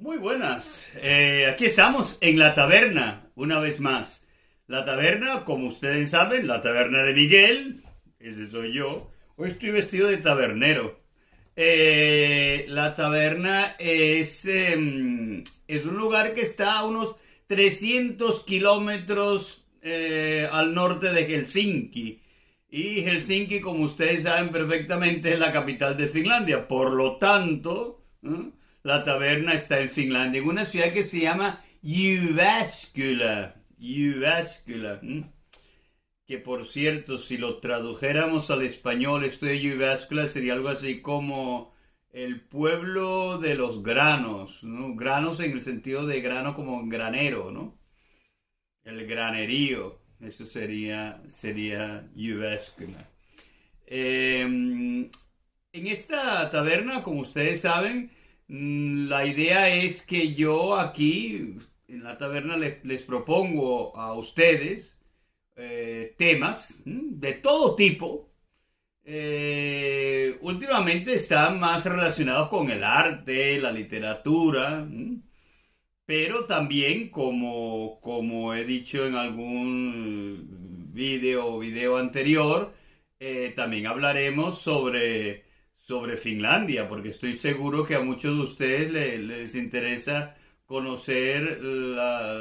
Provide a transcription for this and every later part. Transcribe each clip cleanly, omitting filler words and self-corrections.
Muy buenas. Aquí estamos en la taberna, una vez más. La taberna, como ustedes saben, la taberna de Miguel, ese soy yo. Hoy estoy vestido de tabernero. La taberna es un lugar que está a unos 300 kilómetros al norte de Helsinki. Y Helsinki, como ustedes saben perfectamente, es la capital de Finlandia. Por lo tanto, la taberna está en Finlandia, en una ciudad que se llama Jyväskylä. Jyväskylä. Que por cierto, si lo tradujéramos al español, esto de Jyväskylä sería algo así como el pueblo de los granos, ¿no? Granos en el sentido de grano como granero, ¿no? El granerío. Eso sería Jyväskylä. En esta taberna, como ustedes saben, la idea es que yo aquí, en la taberna, les propongo a ustedes temas de todo tipo. Últimamente están más relacionados con el arte, la literatura, pero también, como he dicho en algún video anterior, también hablaremos sobre Finlandia, porque estoy seguro que a muchos de ustedes les interesa conocer,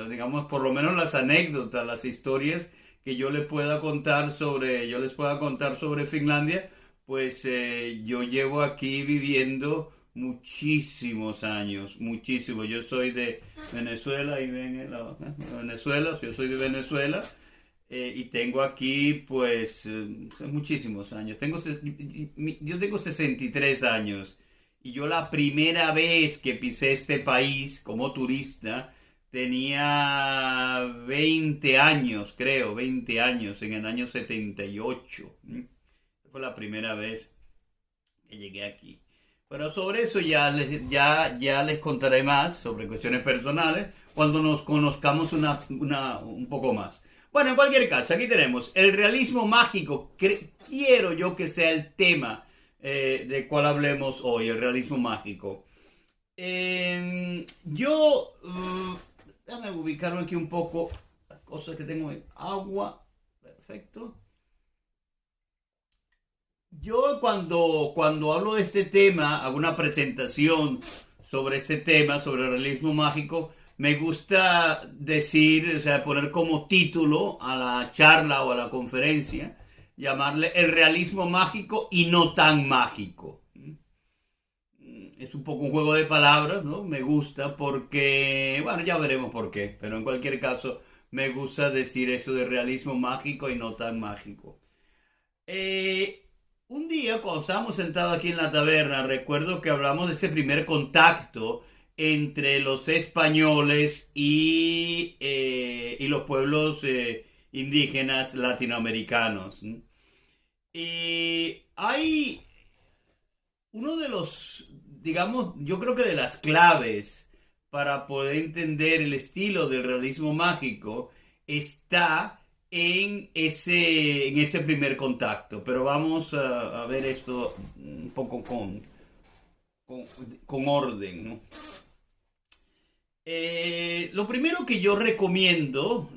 digamos, por lo menos las anécdotas, las historias que yo les pueda contar sobre Finlandia. Pues yo llevo aquí viviendo muchísimos años, muchísimos. Yo soy de Venezuela, y ven Venezuela, yo soy de Venezuela. Y tengo aquí, pues, muchísimos años. Yo tengo 63 años. Y yo la primera vez que pisé este país como turista tenía 20 años, creo, 20 años, en el año 78. Fue la primera vez que llegué aquí. Pero sobre eso ya les contaré más, sobre cuestiones personales, cuando nos conozcamos un poco más. Bueno, en cualquier caso, aquí tenemos el realismo mágico. Quiero yo que sea el tema del cual hablemos hoy, el realismo mágico. Déjame ubicarme aquí un poco, las cosas que tengo en agua. Perfecto. Yo cuando hablo de este tema, hago una presentación sobre este tema, sobre el realismo mágico. Me gusta decir, o sea, poner como título a la charla o a la conferencia, llamarle el realismo mágico y no tan mágico. Es un poco un juego de palabras, ¿no? Me gusta porque, bueno, ya veremos por qué, pero en cualquier caso me gusta decir eso de realismo mágico y no tan mágico. Un día, cuando estábamos sentados aquí en la taberna, recuerdo que hablamos de ese primer contacto entre los españoles y los pueblos indígenas latinoamericanos. Y hay uno de los, digamos, yo creo que de las claves para poder entender el estilo del realismo mágico está en ese primer contacto. Pero vamos a ver esto un poco con orden, ¿no? Lo primero que yo recomiendo,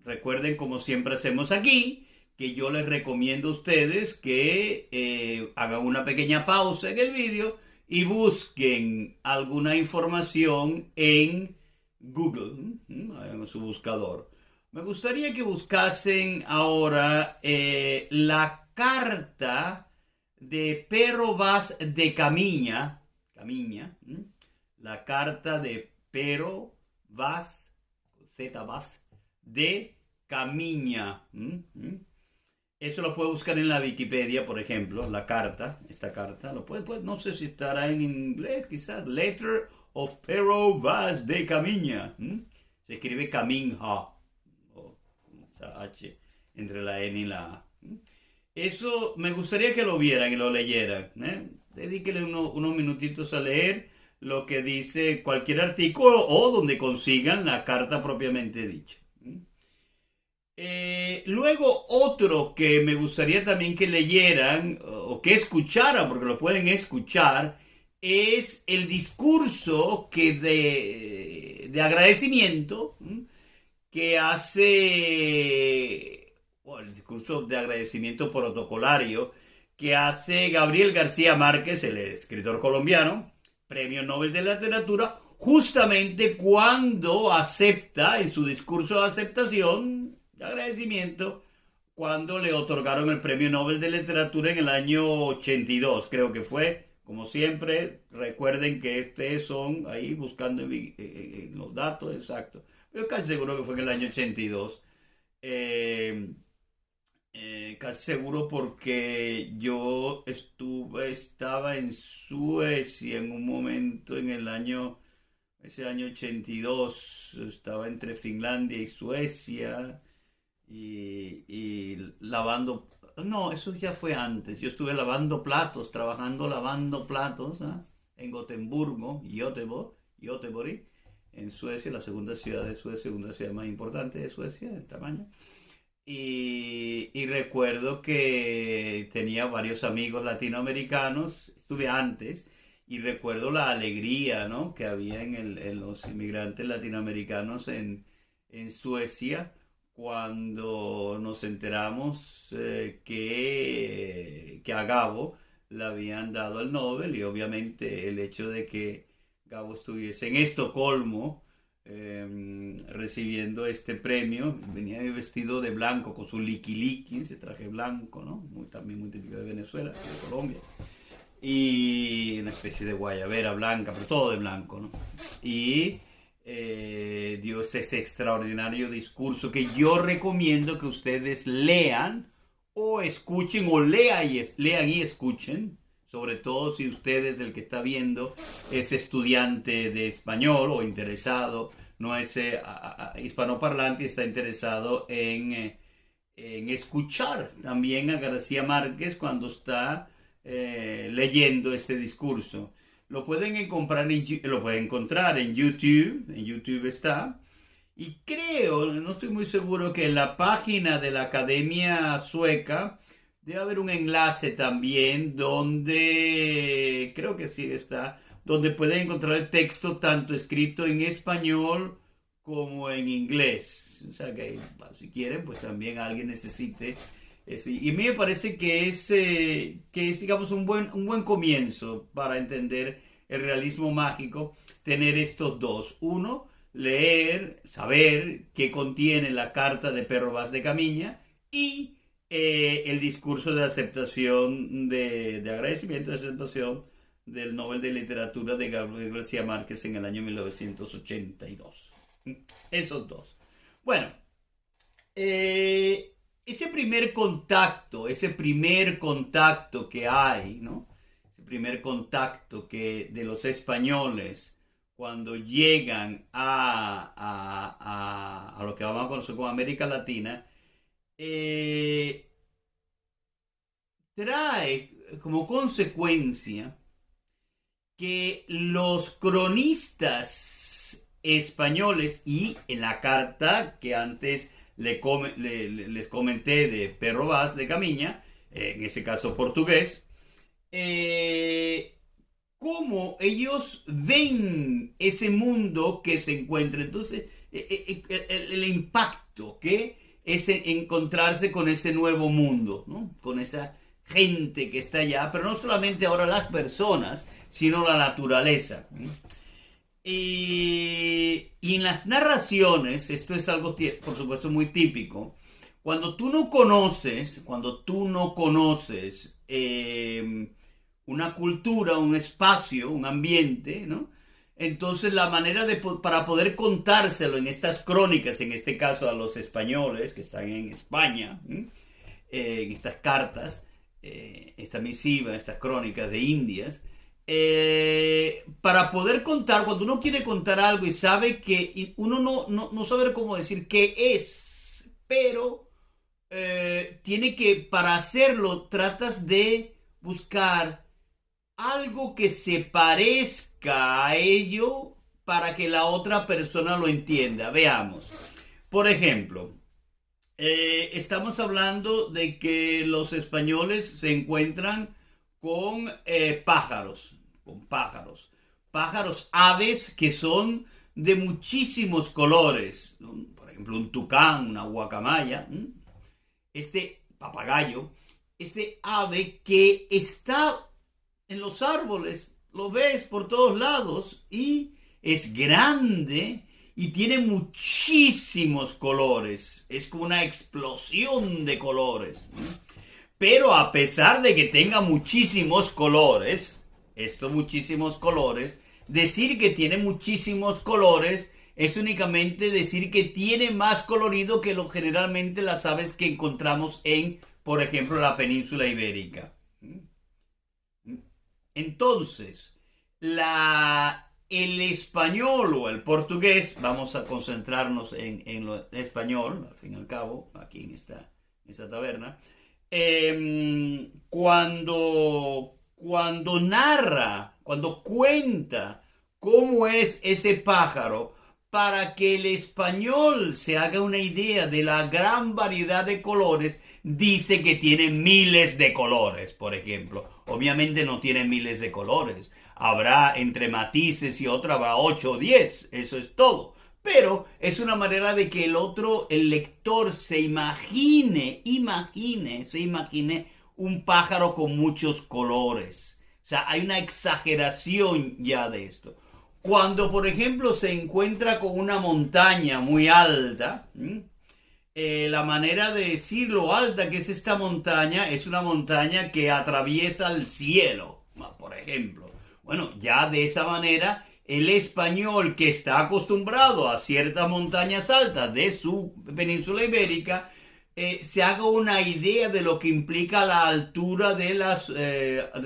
recuerden como siempre hacemos aquí, que yo les recomiendo a ustedes que hagan una pequeña pausa en el vídeo y busquen alguna información en Google, en su buscador. Me gustaría que buscasen ahora la carta de Pero Vaz de Caminha, la carta de Pero Vaz, de Caminha. Eso lo puede buscar en la Wikipedia, por ejemplo, esta carta, no sé si estará en inglés, quizás, Letter of Pero Vaz de Caminha. Se escribe Caminha, o esa H entre la N y la A. Eso me gustaría que lo vieran y lo leyeran. Dedíquenle unos minutitos a leer lo que dice cualquier artículo o donde consigan la carta propiamente dicha. Luego otro que me gustaría también que leyeran o que escucharan, porque lo pueden escuchar, es el discurso de agradecimiento que hace, bueno, el discurso de agradecimiento protocolario que hace Gabriel García Márquez, el escritor colombiano, Premio Nobel de Literatura, justamente cuando acepta, en su discurso de aceptación, de agradecimiento, cuando le otorgaron el Premio Nobel de Literatura en el año 82, creo que fue. Como siempre, recuerden que son ahí buscando los datos exactos. Yo casi seguro que fue en el año 82. Casi seguro porque yo estaba en Suecia en un momento ese año 82, estaba entre Finlandia y Suecia y lavando. No, eso ya fue antes. Yo estuve trabajando lavando platos, ¿eh? En Gotemburgo, Göteborg, en Suecia, la segunda ciudad de Suecia, segunda ciudad más importante de Suecia, en tamaño. Y recuerdo que tenía varios amigos latinoamericanos, estuve antes, y recuerdo la alegría, ¿no?, que había en los inmigrantes latinoamericanos en Suecia cuando nos enteramos que a Gabo le habían dado el Nobel, y obviamente el hecho de que Gabo estuviese en Estocolmo recibiendo este premio. Venía vestido de blanco con su liqui, ese traje blanco, ¿no? También muy típico de Venezuela, de Colombia, y una especie de guayabera blanca, pero todo de blanco, ¿no? Y dio ese extraordinario discurso que yo recomiendo que ustedes lean o escuchen, o lean y escuchen, sobre todo si ustedes, el que está viendo, es estudiante de español o interesado, no es hispanoparlante, está interesado en escuchar también a García Márquez cuando está leyendo este discurso. Lo pueden encontrar en YouTube está. Y creo, no estoy muy seguro, que en la página de la Academia Sueca debe haber un enlace también donde, creo que sí está, donde pueden encontrar el texto tanto escrito en español como en inglés. O sea que si quieren, pues también alguien necesite. Y a mí me parece que es digamos, un buen comienzo para entender el realismo mágico, tener estos dos. Uno, leer, saber qué contiene la carta de Perro Vaz de Camiña, y el discurso de aceptación, de agradecimiento, de aceptación del Nobel de Literatura de Gabriel García Márquez en el año 1982. Esos dos. Bueno, ese primer contacto que hay, ¿no? Ese primer contacto de los españoles cuando llegan a lo que vamos a conocer como América Latina, trae como consecuencia que los cronistas españoles, y en la carta que antes les comenté de Perro Vaz de Camiña, en ese caso portugués, cómo ellos ven ese mundo que se encuentra. Entonces, el impacto que es encontrarse con ese nuevo mundo, ¿no? Con esa gente que está allá, pero no solamente ahora las personas, sino la naturaleza. Y en las narraciones, esto es algo, por supuesto, muy típico. Cuando tú no conoces una cultura, un espacio, un ambiente, ¿no? Entonces la manera para poder contárselo en estas crónicas, en este caso a los españoles que están en España, en estas cartas, esta misiva, estas crónicas de Indias, para poder contar, cuando uno quiere contar algo y sabe que uno no sabe cómo decir qué es, pero tiene que, para hacerlo, tratas de buscar algo que se parezca a ello para que la otra persona lo entienda. Veamos. Por ejemplo, estamos hablando de que los españoles se encuentran con pájaros. con pájaros. Pájaros, aves que son de muchísimos colores. Por ejemplo, un tucán, una guacamaya. Este papagayo, este ave que está en los árboles, lo ves por todos lados y es grande y tiene muchísimos colores. Es como una explosión de colores. Pero a pesar de que tenga muchísimos colores, estos muchísimos colores, decir que tiene muchísimos colores es únicamente decir que tiene más colorido que lo generalmente las aves que encontramos en, por ejemplo, la península ibérica. Entonces, el español o el portugués, vamos a concentrarnos en lo español, al fin y al cabo, aquí en esta taberna, cuando narra, cuando cuenta cómo es ese pájaro, para que el español se haga una idea de la gran variedad de colores, dice que tiene miles de colores, por ejemplo. Obviamente no tiene miles de colores. Habrá entre matices y otro, habrá 8 o 10, eso es todo. Pero es una manera de que el lector se imagine un pájaro con muchos colores. O sea, hay una exageración ya de esto. Cuando, por ejemplo, se encuentra con una montaña muy alta, la manera de decir lo alta que es esta montaña es una montaña que atraviesa el cielo, por ejemplo. Bueno, ya de esa manera, el español que está acostumbrado a ciertas montañas altas de su península ibérica, se haga una idea de lo que implica la altura de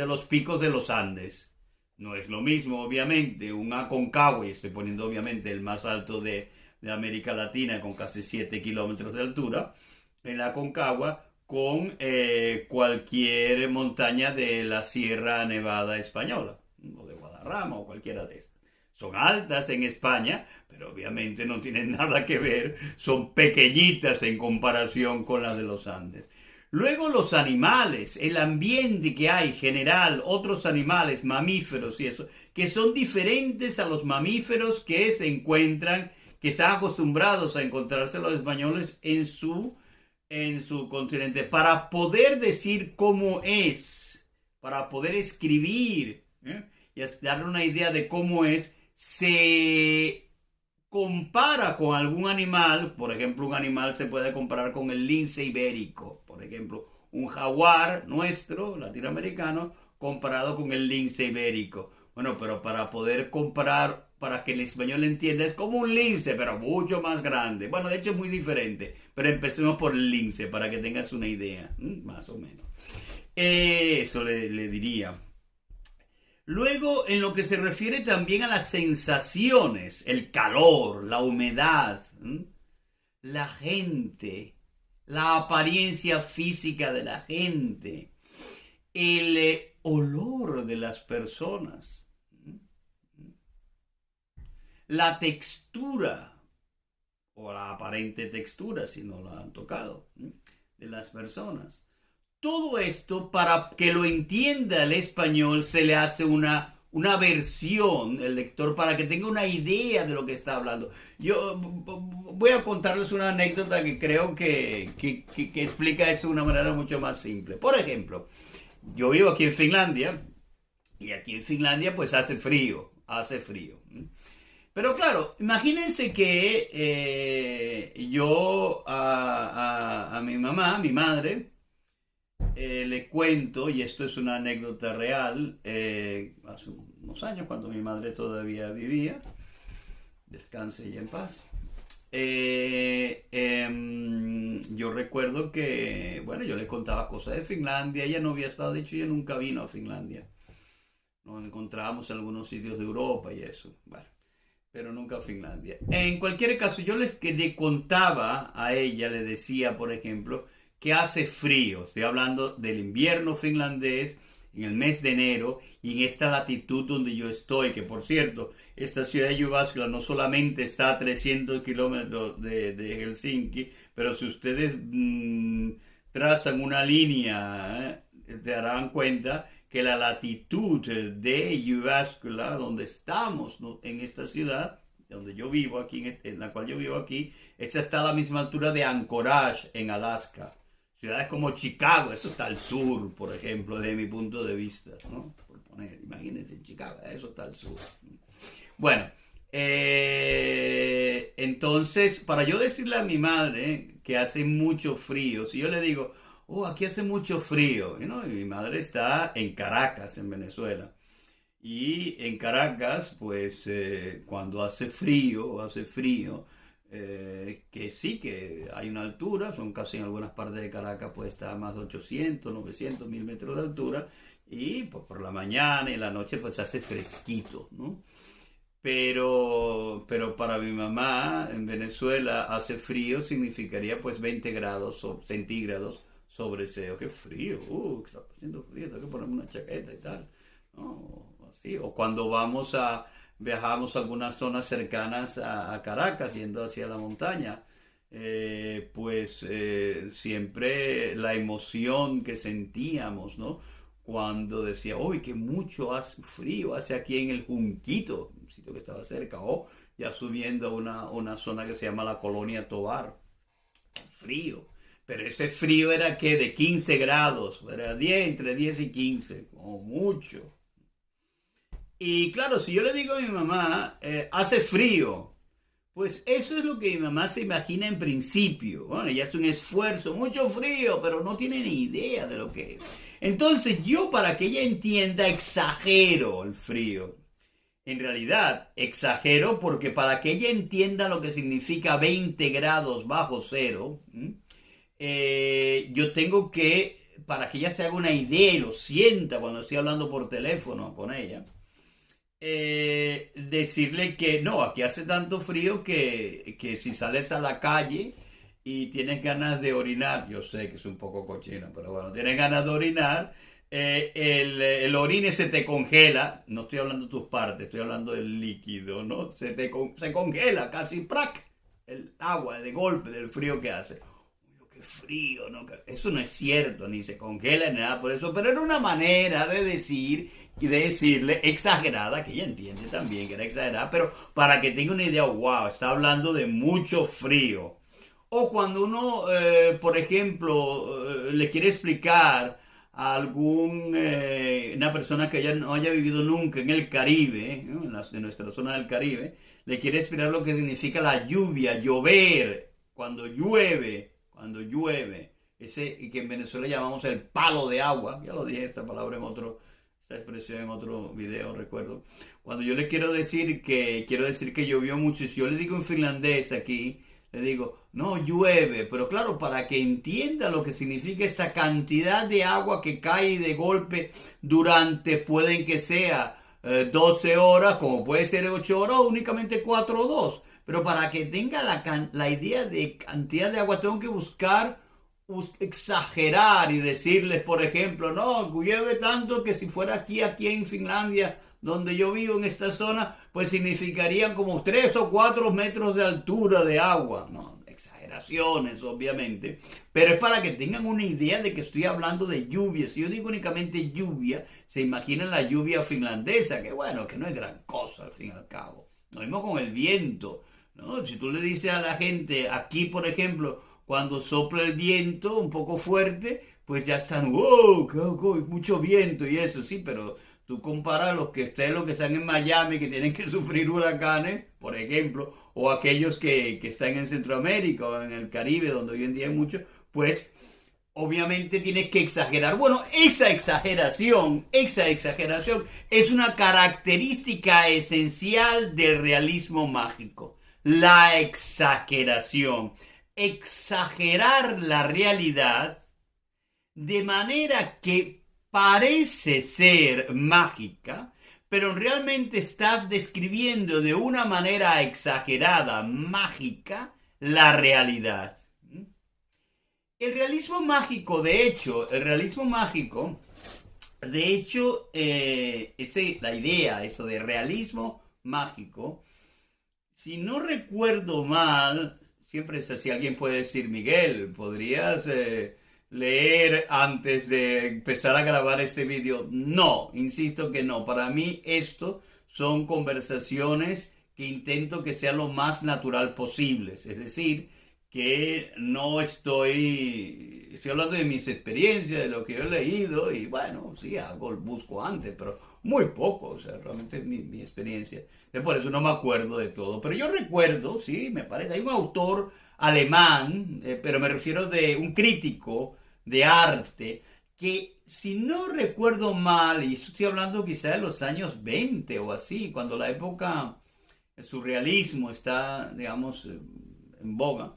los picos de los Andes. No es lo mismo, obviamente, un Aconcagua, y estoy poniendo obviamente el más alto de América Latina, con casi 7 kilómetros de altura, el Aconcagua, con cualquier montaña de la Sierra Nevada española, o de Guadarrama, o cualquiera de estas. Son altas en España, pero obviamente no tienen nada que ver, son pequeñitas en comparación con las de los Andes. Luego los animales, el ambiente que hay general, otros animales, mamíferos y eso, que son diferentes a los mamíferos que se encuentran, que están acostumbrados a encontrarse los españoles en su continente. Para poder decir cómo es, para poder escribir y darle una idea de cómo es, se compara con algún animal. Por ejemplo, un animal se puede comparar con el lince ibérico, por ejemplo, un jaguar nuestro, latinoamericano, comparado con el lince ibérico. Bueno, pero para poder comparar, para que el español entienda, es como un lince, pero mucho más grande. Bueno, de hecho es muy diferente, pero empecemos por el lince, para que tengas una idea, más o menos. Eso le diría. Luego, en lo que se refiere también a las sensaciones, el calor, la humedad, la gente, la apariencia física de la gente, el olor de las personas, la textura, o la aparente textura, si no la han tocado, de las personas. Todo esto, para que lo entienda el español, se le hace una versión, el lector, para que tenga una idea de lo que está hablando. Yo voy a contarles una anécdota que creo que explica eso de una manera mucho más simple. Por ejemplo, yo vivo aquí en Finlandia, y aquí en Finlandia pues hace frío. Pero claro, imagínense que yo a mi mamá, mi madre, le cuento, y esto es una anécdota real, hace unos años, cuando mi madre todavía vivía, descanse ella en paz, yo recuerdo que, bueno, yo le contaba cosas de Finlandia. Ella no había estado, de hecho ella nunca vino a Finlandia. Nos encontrábamos en algunos sitios de Europa y eso, bueno, pero nunca a Finlandia. En cualquier caso, yo le contaba a ella, le decía, por ejemplo, que hace frío. Estoy hablando del invierno finlandés, en el mes de enero, y en esta latitud donde yo estoy, que por cierto, esta ciudad de Jyväskylä no solamente está a 300 kilómetros de Helsinki, pero si ustedes trazan una línea, te darán cuenta que la latitud de Uvascular, donde estamos, ¿no?, en esta ciudad, donde yo vivo aquí, en la cual yo vivo aquí, esta está a la misma altura de Anchorage, en Alaska. Ciudades como Chicago, eso está al sur, por ejemplo, desde mi punto de vista, ¿no? Por poner, imagínense, Chicago, eso está al sur. Bueno, entonces, para yo decirle a mi madre que hace mucho frío, si yo le digo, oh, aquí hace mucho frío, ¿no? Y mi madre está en Caracas, en Venezuela. Y en Caracas, pues cuando hace frío, que sí que hay una altura, son casi en algunas partes de Caracas, pues está a más de 800, 900, 1000 metros de altura, y pues por la mañana y la noche pues hace fresquito, ¿no? Pero para mi mamá en Venezuela hace frío significaría pues 20 grados centígrados sobre cero. ¡Qué frío! Está haciendo frío, tengo que ponerme una chaqueta y tal, ¿no? Así. O cuando viajamos a algunas zonas cercanas a Caracas, yendo hacia la montaña, siempre la emoción que sentíamos, ¿no? Cuando decía, uy, que mucho hace frío hace aquí en el Junquito, un sitio que estaba cerca, o ya subiendo a una zona que se llama la Colonia Tovar. Frío. Pero ese frío era que de 15 grados, era entre 10 y 15, como mucho. Y claro, si yo le digo a mi mamá, hace frío, pues eso es lo que mi mamá se imagina en principio. Bueno, ella hace un esfuerzo, mucho frío, pero no tiene ni idea de lo que es. Entonces yo, para que ella entienda, exagero el frío. En realidad, exagero porque para que ella entienda lo que significa 20 grados bajo cero, yo tengo que, para que ella se haga una idea y lo sienta cuando estoy hablando por teléfono con ella, decirle que no, aquí hace tanto frío que si sales a la calle y tienes ganas de orinar, yo sé que es un poco cochino, pero bueno, tienes ganas de orinar, el orine se te congela, no estoy hablando de tus partes, estoy hablando del líquido, ¿no? Se congela casi, ¡prac!, el agua de golpe del frío que hace. Qué frío, ¿no? Eso no es cierto, ni se congela ni nada por eso, pero era una manera de decir y de decirle exagerada, que ella entiende también que era exagerada, pero para que tenga una idea, wow, está hablando de mucho frío. O cuando uno, por ejemplo, le quiere explicar a una persona que no haya vivido nunca en el Caribe, ¿no?, en nuestra zona del Caribe, le quiere explicar lo que significa la lluvia, llover, cuando llueve, ese que en Venezuela llamamos el palo de agua, ya lo dije esta expresión en otro video, recuerdo. Cuando yo le quiero decir que llovió mucho, y si yo le digo en finlandés aquí, le digo, no, llueve, pero claro, para que entienda lo que significa esta cantidad de agua que cae de golpe durante, pueden que sea 12 horas, como puede ser 8 horas, o únicamente 4 o 2. Pero para que tenga la idea de cantidad de agua, tengo que exagerar y decirles, por ejemplo, no, llueve tanto que si fuera aquí en Finlandia, donde yo vivo en esta zona, pues significarían como 3 o 4 metros de altura de agua. No, exageraciones, obviamente. Pero es para que tengan una idea de que estoy hablando de lluvia. Si yo digo únicamente lluvia, se imaginan la lluvia finlandesa, que bueno, que no es gran cosa al fin y al cabo. Lo mismo con el viento, ¿no? Si tú le dices a la gente, aquí por ejemplo, cuando sopla el viento un poco fuerte, pues ya están, wow, mucho viento y eso, sí, pero tú comparas los que están en Miami, que tienen que sufrir huracanes, por ejemplo, o aquellos que están en Centroamérica o en el Caribe, donde hoy en día hay muchos, pues obviamente tienes que exagerar. Bueno, esa exageración es una característica esencial del realismo mágico. La exageración. Exagerar la realidad de manera que parece ser mágica, pero realmente estás describiendo de una manera exagerada, mágica, la realidad. El realismo mágico, de hecho, la idea, eso de realismo mágico, si no recuerdo mal, siempre es así, alguien puede decir, Miguel, podrías leer antes de empezar a grabar este video? No, insisto que no. Para mí esto son conversaciones que intento que sean lo más natural posibles. Es decir, que no estoy hablando de mis experiencias, de lo que yo he leído y bueno, sí, algo busco antes, pero muy poco, o sea, realmente es mi experiencia. Por eso no me acuerdo de todo, pero yo recuerdo, sí, me parece, hay un autor alemán, pero me refiero de un crítico de arte, que si no recuerdo mal, y estoy hablando quizá de los años 20 o así, cuando la época, el surrealismo está, digamos, en boga,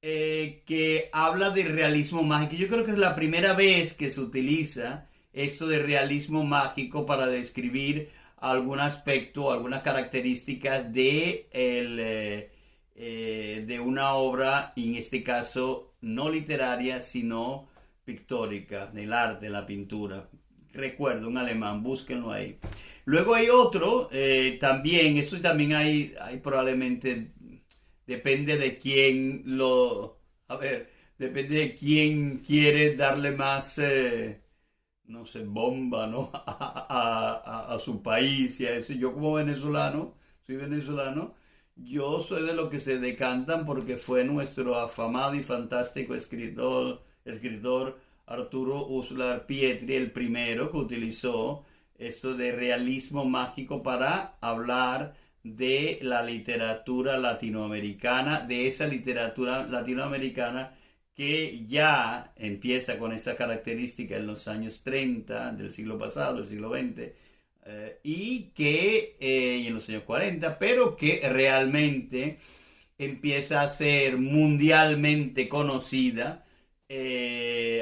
que habla de realismo mágico. Yo creo que es la primera vez que se utiliza esto de realismo mágico para describir algún aspecto, algunas características de una obra, en este caso no literaria, sino pictórica, del arte, la pintura. Recuerdo, un alemán, búsquenlo ahí. Luego hay otro, también, esto también hay probablemente, depende de quién a ver, depende de quién quiere darle más, no sé, bomba, ¿no? A su país y a eso. Yo como venezolano, soy venezolano, yo soy de los que se decantan porque fue nuestro afamado y fantástico escritor Arturo Uslar Pietri, el primero que utilizó esto de realismo mágico para hablar de la literatura latinoamericana, de esa literatura latinoamericana que ya empieza con esa característica en los años 30 del siglo pasado, del siglo XX, y en los años 40, pero que realmente empieza a ser mundialmente conocida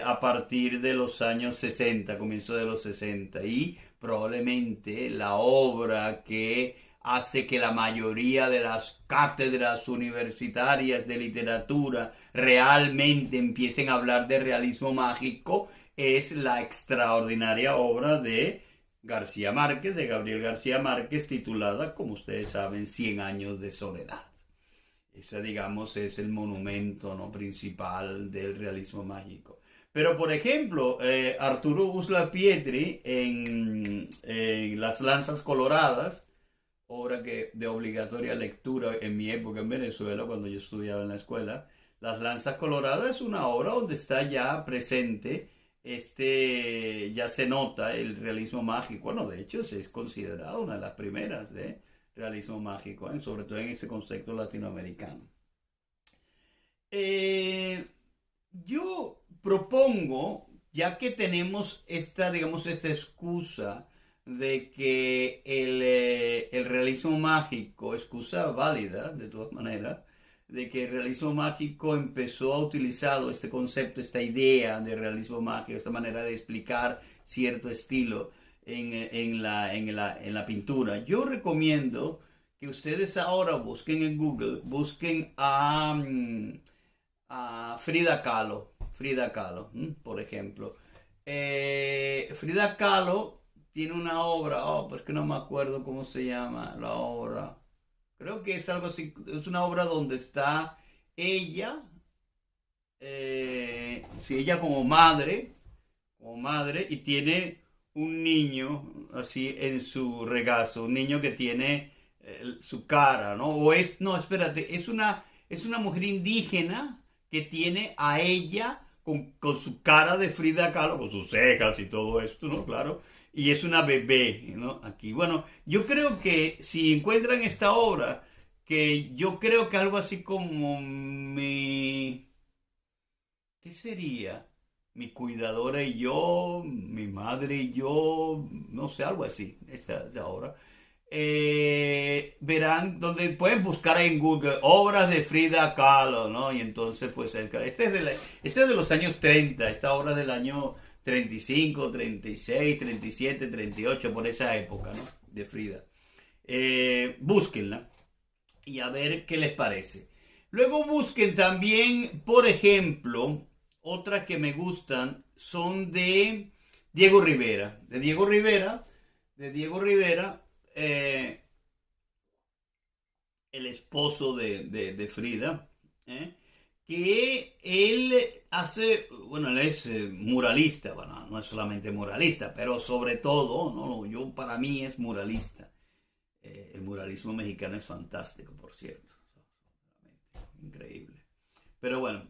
a partir de los años 60, comienzo de los 60, y probablemente la obra que hace que la mayoría de las cátedras universitarias de literatura realmente empiecen a hablar de realismo mágico es la extraordinaria obra de García Márquez, de Gabriel García Márquez, titulada, como ustedes saben, Cien años de soledad. Ese, digamos, es el monumento, ¿no?, principal del realismo mágico. Pero, por ejemplo, Arturo Uslar Pietri en Las Lanzas Coloradas, obra de obligatoria lectura en mi época en Venezuela, cuando yo estudiaba en la escuela, Las Lanzas Coloradas es una obra donde está ya presente, ya se nota el realismo mágico. Bueno, de hecho, es considerado una de las primeras de realismo mágico, sobre todo en ese concepto latinoamericano. Yo propongo, ya que tenemos digamos, esta excusa de que el realismo mágico, excusa válida de todas maneras, de que el realismo mágico empezó a utilizar este concepto, esta idea de realismo mágico, esta manera de explicar cierto estilo en la pintura. Yo recomiendo que ustedes ahora busquen en Google, busquen a Frida Kahlo, por ejemplo. Frida Kahlo tiene una obra, pues que no me acuerdo cómo se llama la obra. Creo que es algo así, es una obra donde está ella, sí, ella como madre, y tiene un niño así en su regazo, un niño que tiene su cara, ¿no? No, espérate, es una mujer indígena que tiene a ella con su cara de Frida Kahlo, con sus cejas y todo esto, ¿no? Claro. Y es una bebé, ¿no? Aquí. Bueno, yo creo que si encuentran esta obra, que yo creo que algo así como ¿qué sería? Mi cuidadora y yo, mi madre y yo, no sé, algo así, esta obra. Verán, donde pueden buscar en Google obras de Frida Kahlo, ¿no? Y entonces, pues, este es de los años 30, esta obra del año 35, 36, 37, 38, por esa época, ¿no?, de Frida. Búsquenla y a ver qué les parece. Luego busquen también, por ejemplo, otras que me gustan son de Diego Rivera. De Diego Rivera, el esposo de Frida, que él hace, bueno, él es muralista, bueno, no es solamente muralista, pero sobre todo, no, yo para mí es muralista. El muralismo mexicano es fantástico, por cierto, increíble. Pero bueno,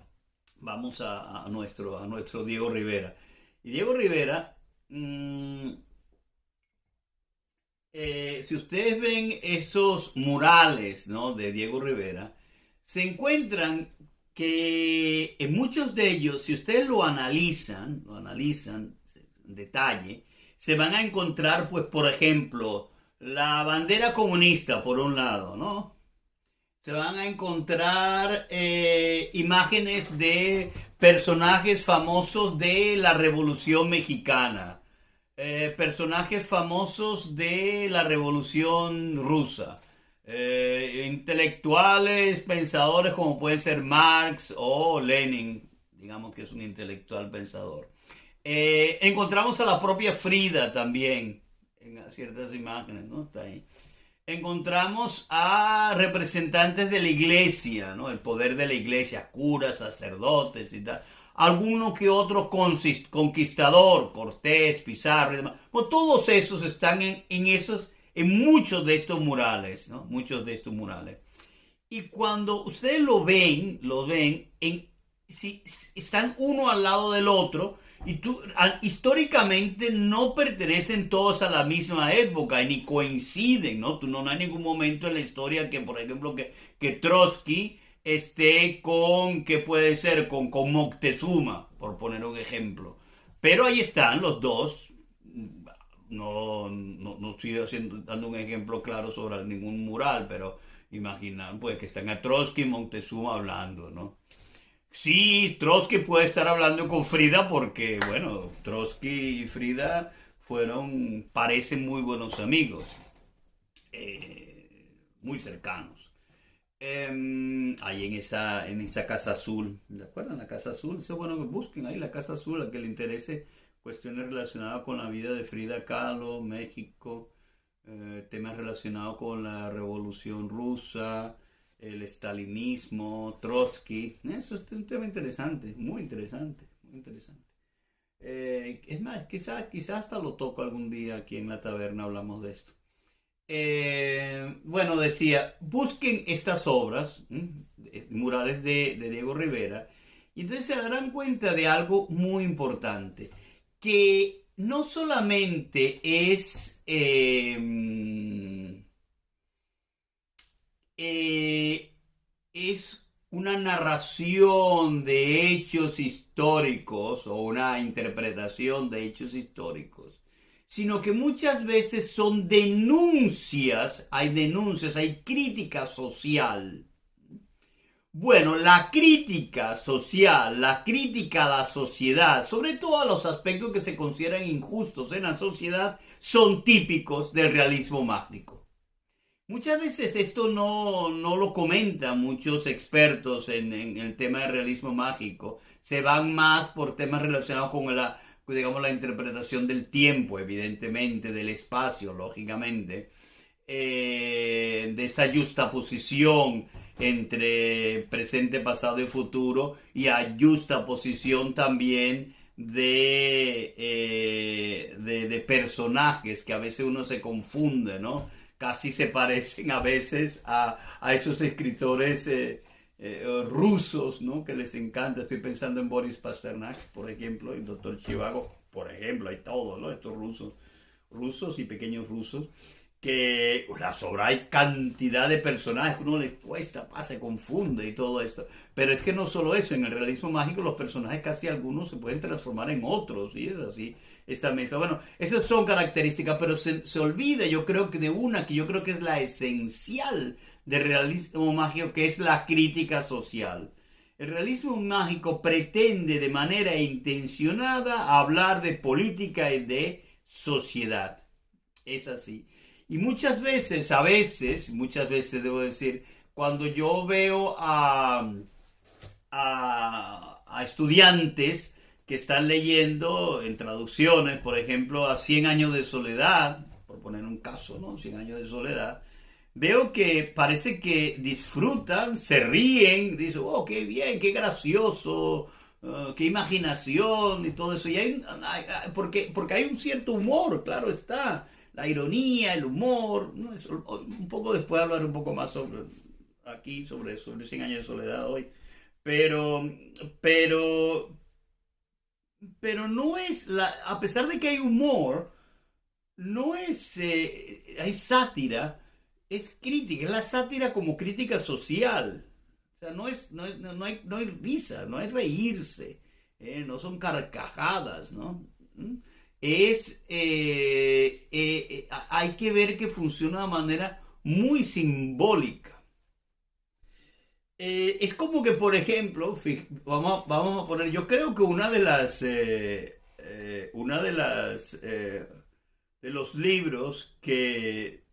vamos a nuestro Diego Rivera. Y Diego Rivera, si ustedes ven esos murales, ¿no?, de Diego Rivera, se encuentran que en muchos de ellos, si ustedes lo analizan en detalle, se van a encontrar, pues, por ejemplo, la bandera comunista, por un lado, ¿no? Se van a encontrar imágenes de personajes famosos de la Revolución Mexicana, personajes famosos de la Revolución Rusa, intelectuales, pensadores como puede ser Marx o Lenin, digamos que es un intelectual pensador. Encontramos a la propia Frida también en ciertas imágenes, ¿no? Está ahí. Encontramos a representantes de la iglesia, ¿no? El poder de la iglesia, curas, sacerdotes y tal. Alguno que otro conquistador, Cortés, Pizarro y demás. Pues todos esos están en muchos de estos murales, ¿no? Muchos de estos murales. Y cuando ustedes lo ven si están uno al lado del otro, y históricamente no pertenecen todos a la misma época y ni coinciden, ¿no? No hay ningún momento en la historia que, por ejemplo, que Trotsky esté ¿qué puede ser? Con Moctezuma, por poner un ejemplo. Pero ahí están los dos. No estoy dando un ejemplo claro sobre ningún mural, pero imaginan pues que están a Trotsky y Moctezuma hablando, ¿no? Sí, Trotsky puede estar hablando con Frida porque, bueno, Trotsky y Frida parecen muy buenos amigos, muy cercanos. Ahí en esa Casa Azul, ¿se acuerdan? La Casa Azul, es bueno que busquen ahí la Casa Azul, a que le interese cuestiones relacionadas con la vida de Frida Kahlo, México, temas relacionados con la Revolución Rusa, el estalinismo, Trotsky. Eso es un tema interesante, muy interesante, muy interesante. Es más, quizás hasta lo toco algún día aquí en la taberna, hablamos de esto. Bueno, decía, busquen estas obras, murales de Diego Rivera, y entonces se darán cuenta de algo muy importante, que no solamente es una narración de hechos históricos o una interpretación de hechos históricos, sino que muchas veces son denuncias, hay crítica social. Bueno, la crítica social, la crítica a la sociedad, sobre todo a los aspectos que se consideran injustos en la sociedad, son típicos del realismo mágico. Muchas veces esto no lo comentan muchos expertos en el tema del realismo mágico. Se van más por temas relacionados con la interpretación del tiempo, evidentemente, del espacio, lógicamente, de esa justaposición entre presente, pasado y futuro, y a justaposición también de personajes que a veces uno se confunde, ¿no? Casi se parecen a veces a esos escritores rusos, ¿no? Que les encanta. Estoy pensando en Boris Pasternak, por ejemplo, el doctor Chivago, por ejemplo, hay todos, ¿no? Estos rusos y pequeños rusos, que las obras hay cantidad de personajes que uno le cuesta, se confunde y todo esto. Pero es que no solo eso, en el realismo mágico los personajes casi algunos se pueden transformar en otros, y es así esta mezcla. Bueno, esas son características, pero se olvida, yo creo que de una que yo creo que es la esencial del realismo mágico, que es la crítica social. El realismo mágico pretende de manera intencionada hablar de política y de sociedad. Es así. Y muchas veces debo decir, cuando yo veo a estudiantes que están leyendo en traducciones, por ejemplo, a 100 años de soledad, por poner un caso, ¿no? 100 años de soledad, veo que parece que disfrutan, se ríen, dicen, oh, qué bien, qué gracioso, qué imaginación y todo eso. Y porque hay un cierto humor, claro está, la ironía, el humor, ¿no? Un poco después hablaré un poco más sobre 100 años de soledad hoy. Pero, pero, pero no es, a pesar de que hay humor, no es, hay sátira, es crítica, es la sátira como crítica social. O sea, no hay risa, no hay reírse, no son carcajadas, ¿no? ¿Mm? Hay que ver que funciona de una manera muy simbólica. Es como que, por ejemplo, vamos a poner, yo creo que una de los libros que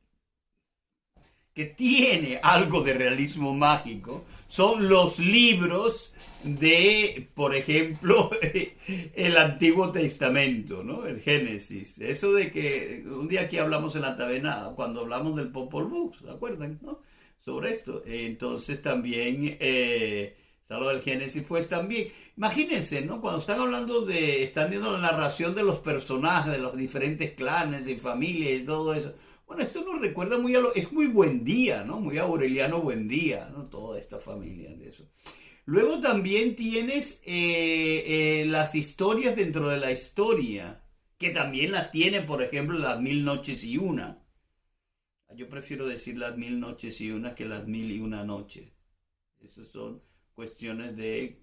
tiene algo de realismo mágico son los libros de, por ejemplo, el Antiguo Testamento, ¿no? El Génesis. Eso de que un día aquí hablamos en la taberna, cuando hablamos del Popol Vuh, ¿se acuerdan, no? Sobre esto. Entonces también está lo del Génesis, pues también. Imagínense, ¿no? Cuando están viendo la narración de los personajes, de los diferentes clanes y familias y todo eso. Bueno, esto nos recuerda es muy Buen Día, ¿no? Muy Aureliano Buendía, ¿no? Toda esta familia de eso. Luego también tienes las historias dentro de la historia, que también las tiene, por ejemplo, las Mil Noches y Una. Yo prefiero decir las Mil Noches y Una que las Mil y Una Noches. Esas son cuestiones de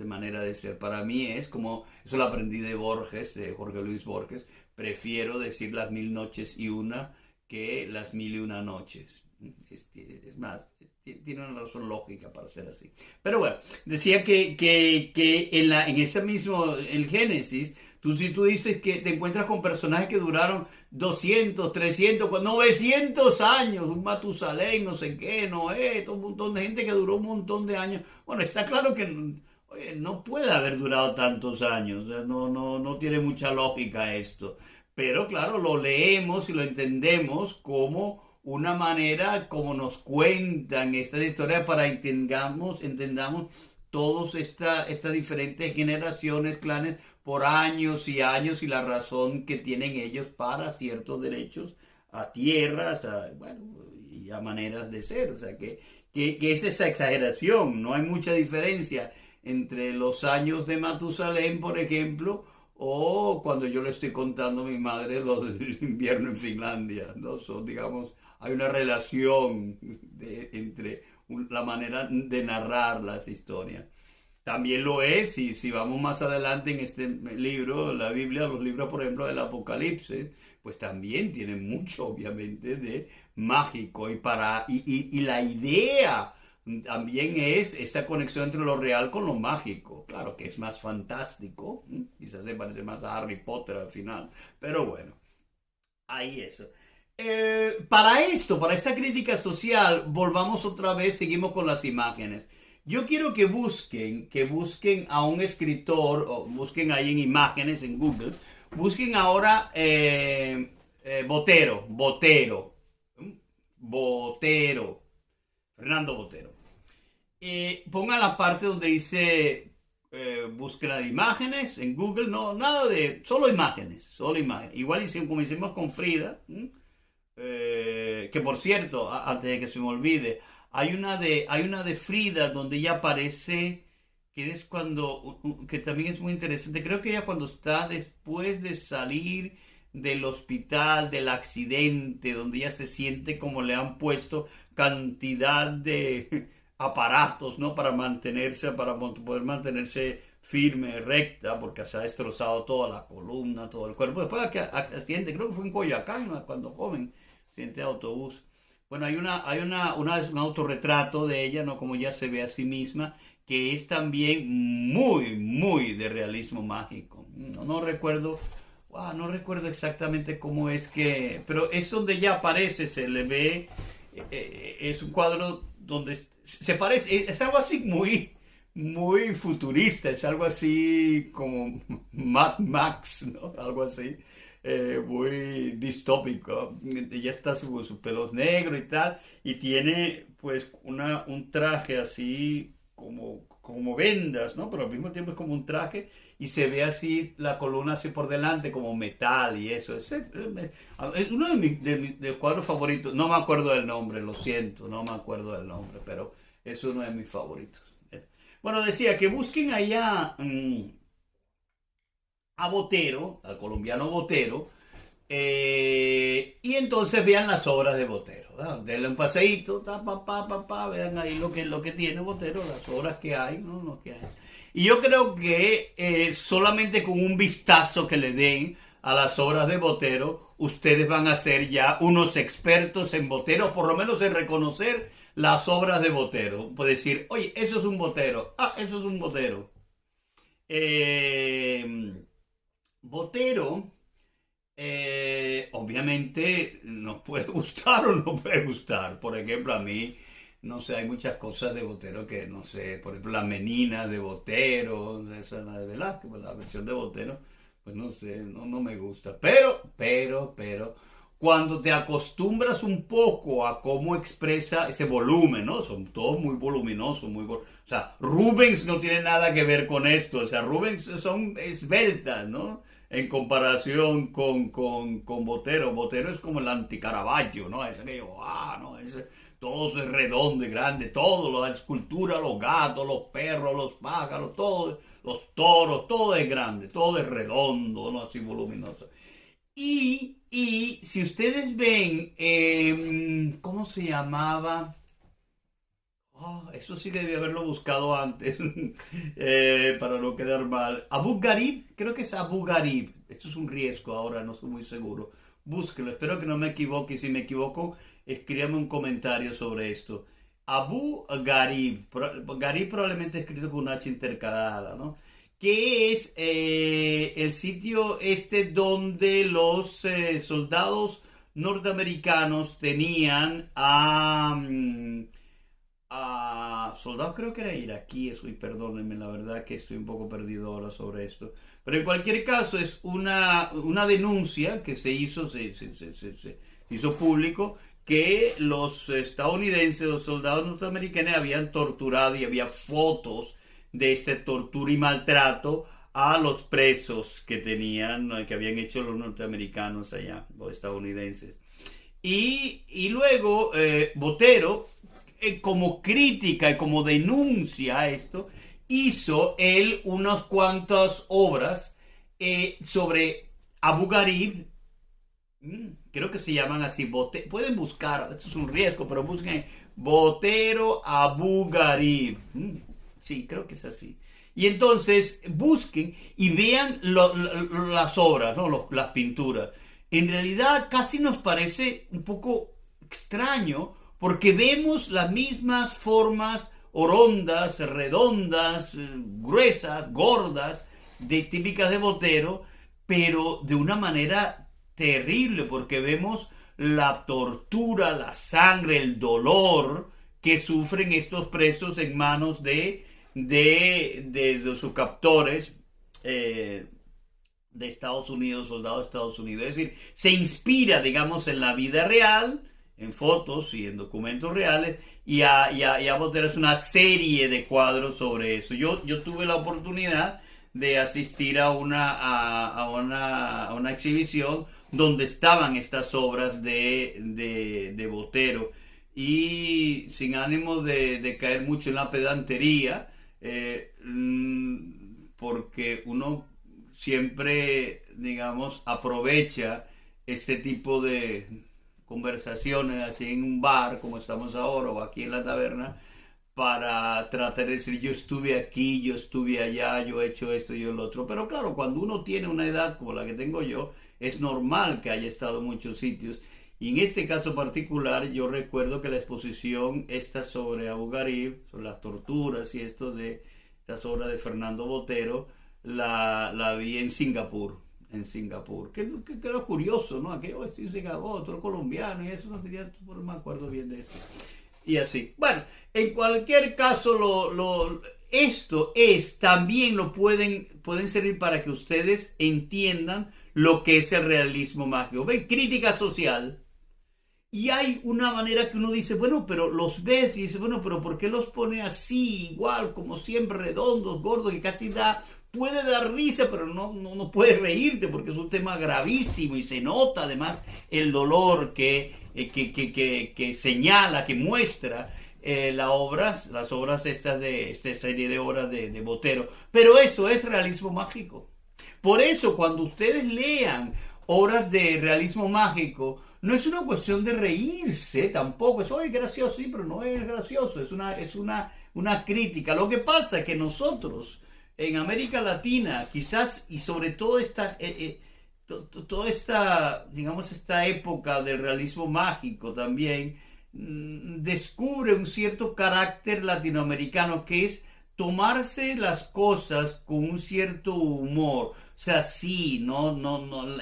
manera de ser. Para mí es como, eso lo aprendí de Borges, de Jorge Luis Borges, prefiero decir las Mil Noches y Una que las Mil y Una Noches. Es más, tiene una razón lógica para ser así. Pero bueno, decía que en ese mismo, el Génesis, si tú dices que te encuentras con personajes que duraron 200, 300, 900 años, un Matusalén, no sé qué, Noé, todo un montón de gente que duró un montón de años. Bueno, está claro que oye, no puede haber durado tantos años, o sea, no tiene mucha lógica esto. Pero claro, lo leemos y lo entendemos como una manera como nos cuentan estas historias para entendamos todas estas diferentes generaciones, clanes, por años y años y la razón que tienen ellos para ciertos derechos a tierras, bueno, y a maneras de ser. O sea, que es esa exageración, no hay mucha diferencia entre los años de Matusalén, por ejemplo, o cuando yo le estoy contando a mi madre lo del invierno en Finlandia, ¿no? Son, digamos, hay una relación entre la manera de narrar las historias. También lo es, si vamos más adelante en este libro, la Biblia, los libros, por ejemplo, del Apocalipsis, pues también tienen mucho, obviamente, de mágico. Y la idea también es esta conexión entre lo real con lo mágico. Claro que es más fantástico, quizás se parece más a Harry Potter al final, pero bueno, ahí eso. Para esta crítica social, volvamos otra vez, seguimos con las imágenes. Yo quiero que busquen a un escritor, o busquen ahí en imágenes, en Google, busquen ahora Fernando Botero. Pongan la parte donde dice búsqueda de imágenes en Google, no, nada de, solo imágenes. Igual como hicimos con Frida, que por cierto, antes de que se me olvide, hay una de Frida donde ella aparece, que es que también es muy interesante. Creo que ella cuando está después de salir del hospital, del accidente, donde ella se siente como le han puesto cantidad de aparatos, ¿no? Para poder mantenerse firme, recta, porque se ha destrozado toda la columna, todo el cuerpo. Después de accidente, creo que fue en Coyoacán, ¿no? Cuando joven, accidente de autobús. Bueno, hay un autorretrato de ella, ¿no? Como ella se ve a sí misma, que es también muy, muy de realismo mágico. No recuerdo, no recuerdo exactamente cómo es pero es donde ella aparece, se le ve, es un cuadro donde se parece, es algo así muy, muy futurista, es algo así como Mad Max, ¿no? Algo así. muy distópico. Ella está con sus pelos negros y tal, y tiene pues un traje así como vendas, ¿no? Pero al mismo tiempo es como un traje y se ve así la columna así por delante como metal y eso. Es uno de mis cuadros favoritos. No me acuerdo del nombre, lo siento, no me acuerdo del nombre, pero es uno de mis favoritos. Bueno, decía que busquen allá a Botero, al colombiano Botero, y entonces vean las obras de Botero. Denle un paseíto, vean ahí lo que tiene Botero, las obras que hay, ¿no? Lo que hay. Y yo creo que solamente con un vistazo que le den a las obras de Botero, ustedes van a ser ya unos expertos en Botero, por lo menos en reconocer las obras de Botero. Puede decir, oye, eso es un Botero, eso es un Botero. Botero, obviamente, nos puede gustar o no puede gustar. Por ejemplo, a mí, no sé, hay muchas cosas de Botero que no sé. Por ejemplo, la Menina de Botero, esa es la de Velázquez, pues la versión de Botero, pues no sé, no me gusta. Pero, cuando te acostumbras un poco a cómo expresa ese volumen, ¿no? Son todos muy voluminosos, o sea, Rubens no tiene nada que ver con esto. O sea, Rubens son esbeltas, ¿no? En comparación con Botero. Botero es como el anti-Caravaggio, ¿no? Ese que yo, no, todo es redondo y grande, todo, la escultura, los gatos, los perros, los pájaros, todo, los toros, todo es grande, todo es redondo, ¿no? Así voluminoso. Y si ustedes ven, ¿cómo se llamaba? Eso sí que debí haberlo buscado antes, para no quedar mal. Abu Gharaib, creo que es Abu Gharaib. Esto es un riesgo ahora, no estoy muy seguro. Búsquelo, espero que no me equivoque. Si me equivoco, escríbame un comentario sobre esto. Abu Gharaib, Gharaib probablemente escrito con una H intercalada, ¿no? Que es el sitio este donde los soldados norteamericanos tenían a soldados, creo que era iraquíes, y perdónenme, la verdad que estoy un poco perdido ahora sobre esto. Pero en cualquier caso es una denuncia que se hizo público, que los estadounidenses, los soldados norteamericanos habían torturado, y había fotos de esta tortura y maltrato a los presos que habían hecho los norteamericanos allá, los estadounidenses. Y luego Botero, como crítica y como denuncia a esto, hizo él unas cuantas obras sobre Abu Gharaib. Creo que se llaman así. Pueden buscar, esto es un riesgo, pero busquen Botero Abu Gharaib. Sí, creo que es así. Y entonces busquen y vean las obras, ¿no? Las pinturas. En realidad casi nos parece un poco extraño, porque vemos las mismas formas orondas, redondas, gruesas, gordas, típicas de Botero, pero de una manera terrible, porque vemos la tortura, la sangre, el dolor que sufren estos presos en manos de sus captores de Estados Unidos, soldados de Estados Unidos. Es decir, se inspira, digamos, en la vida real, en fotos y en documentos reales, y a Botero es una serie de cuadros sobre eso. Yo tuve la oportunidad de asistir a una exhibición donde estaban estas obras de Botero, y sin ánimo de caer mucho en la pedantería, porque uno siempre, digamos, aprovecha este tipo de conversaciones así en un bar como estamos ahora, o aquí en la taberna, para tratar de decir: yo estuve aquí, yo estuve allá, yo he hecho esto y yo lo otro. Pero claro, cuando uno tiene una edad como la que tengo yo, es normal que haya estado en muchos sitios. Y en este caso particular, yo recuerdo que la exposición esta sobre Abu Gharaib, sobre las torturas y esto de estas obras de Fernando Botero, la vi en Singapur. Que era curioso, ¿no? Aquello, estoy en Singapur, otro colombiano, y eso no me acuerdo bien de esto. Y así. Bueno, en cualquier caso, esto también pueden servir para que ustedes entiendan lo que es el realismo mágico. ¿Ven? Crítica social. Y hay una manera que uno dice, bueno, pero los ves y dice, bueno, pero ¿por qué los pone así, igual, como siempre, redondos, gordos, que casi puede dar risa, pero no puedes reírte porque es un tema gravísimo y se nota además el dolor que señala, que muestra las obras estas de esta serie de obras de Botero. Pero eso es realismo mágico. Por eso cuando ustedes lean obras de realismo mágico, no es una cuestión de reírse tampoco, eso es gracioso, sí, pero no es gracioso, es una crítica. Lo que pasa es que nosotros en América Latina, quizás, y sobre todo toda esta, digamos, esta época del realismo mágico también, descubre un cierto carácter latinoamericano que es tomarse las cosas con un cierto humor. O sea, sí,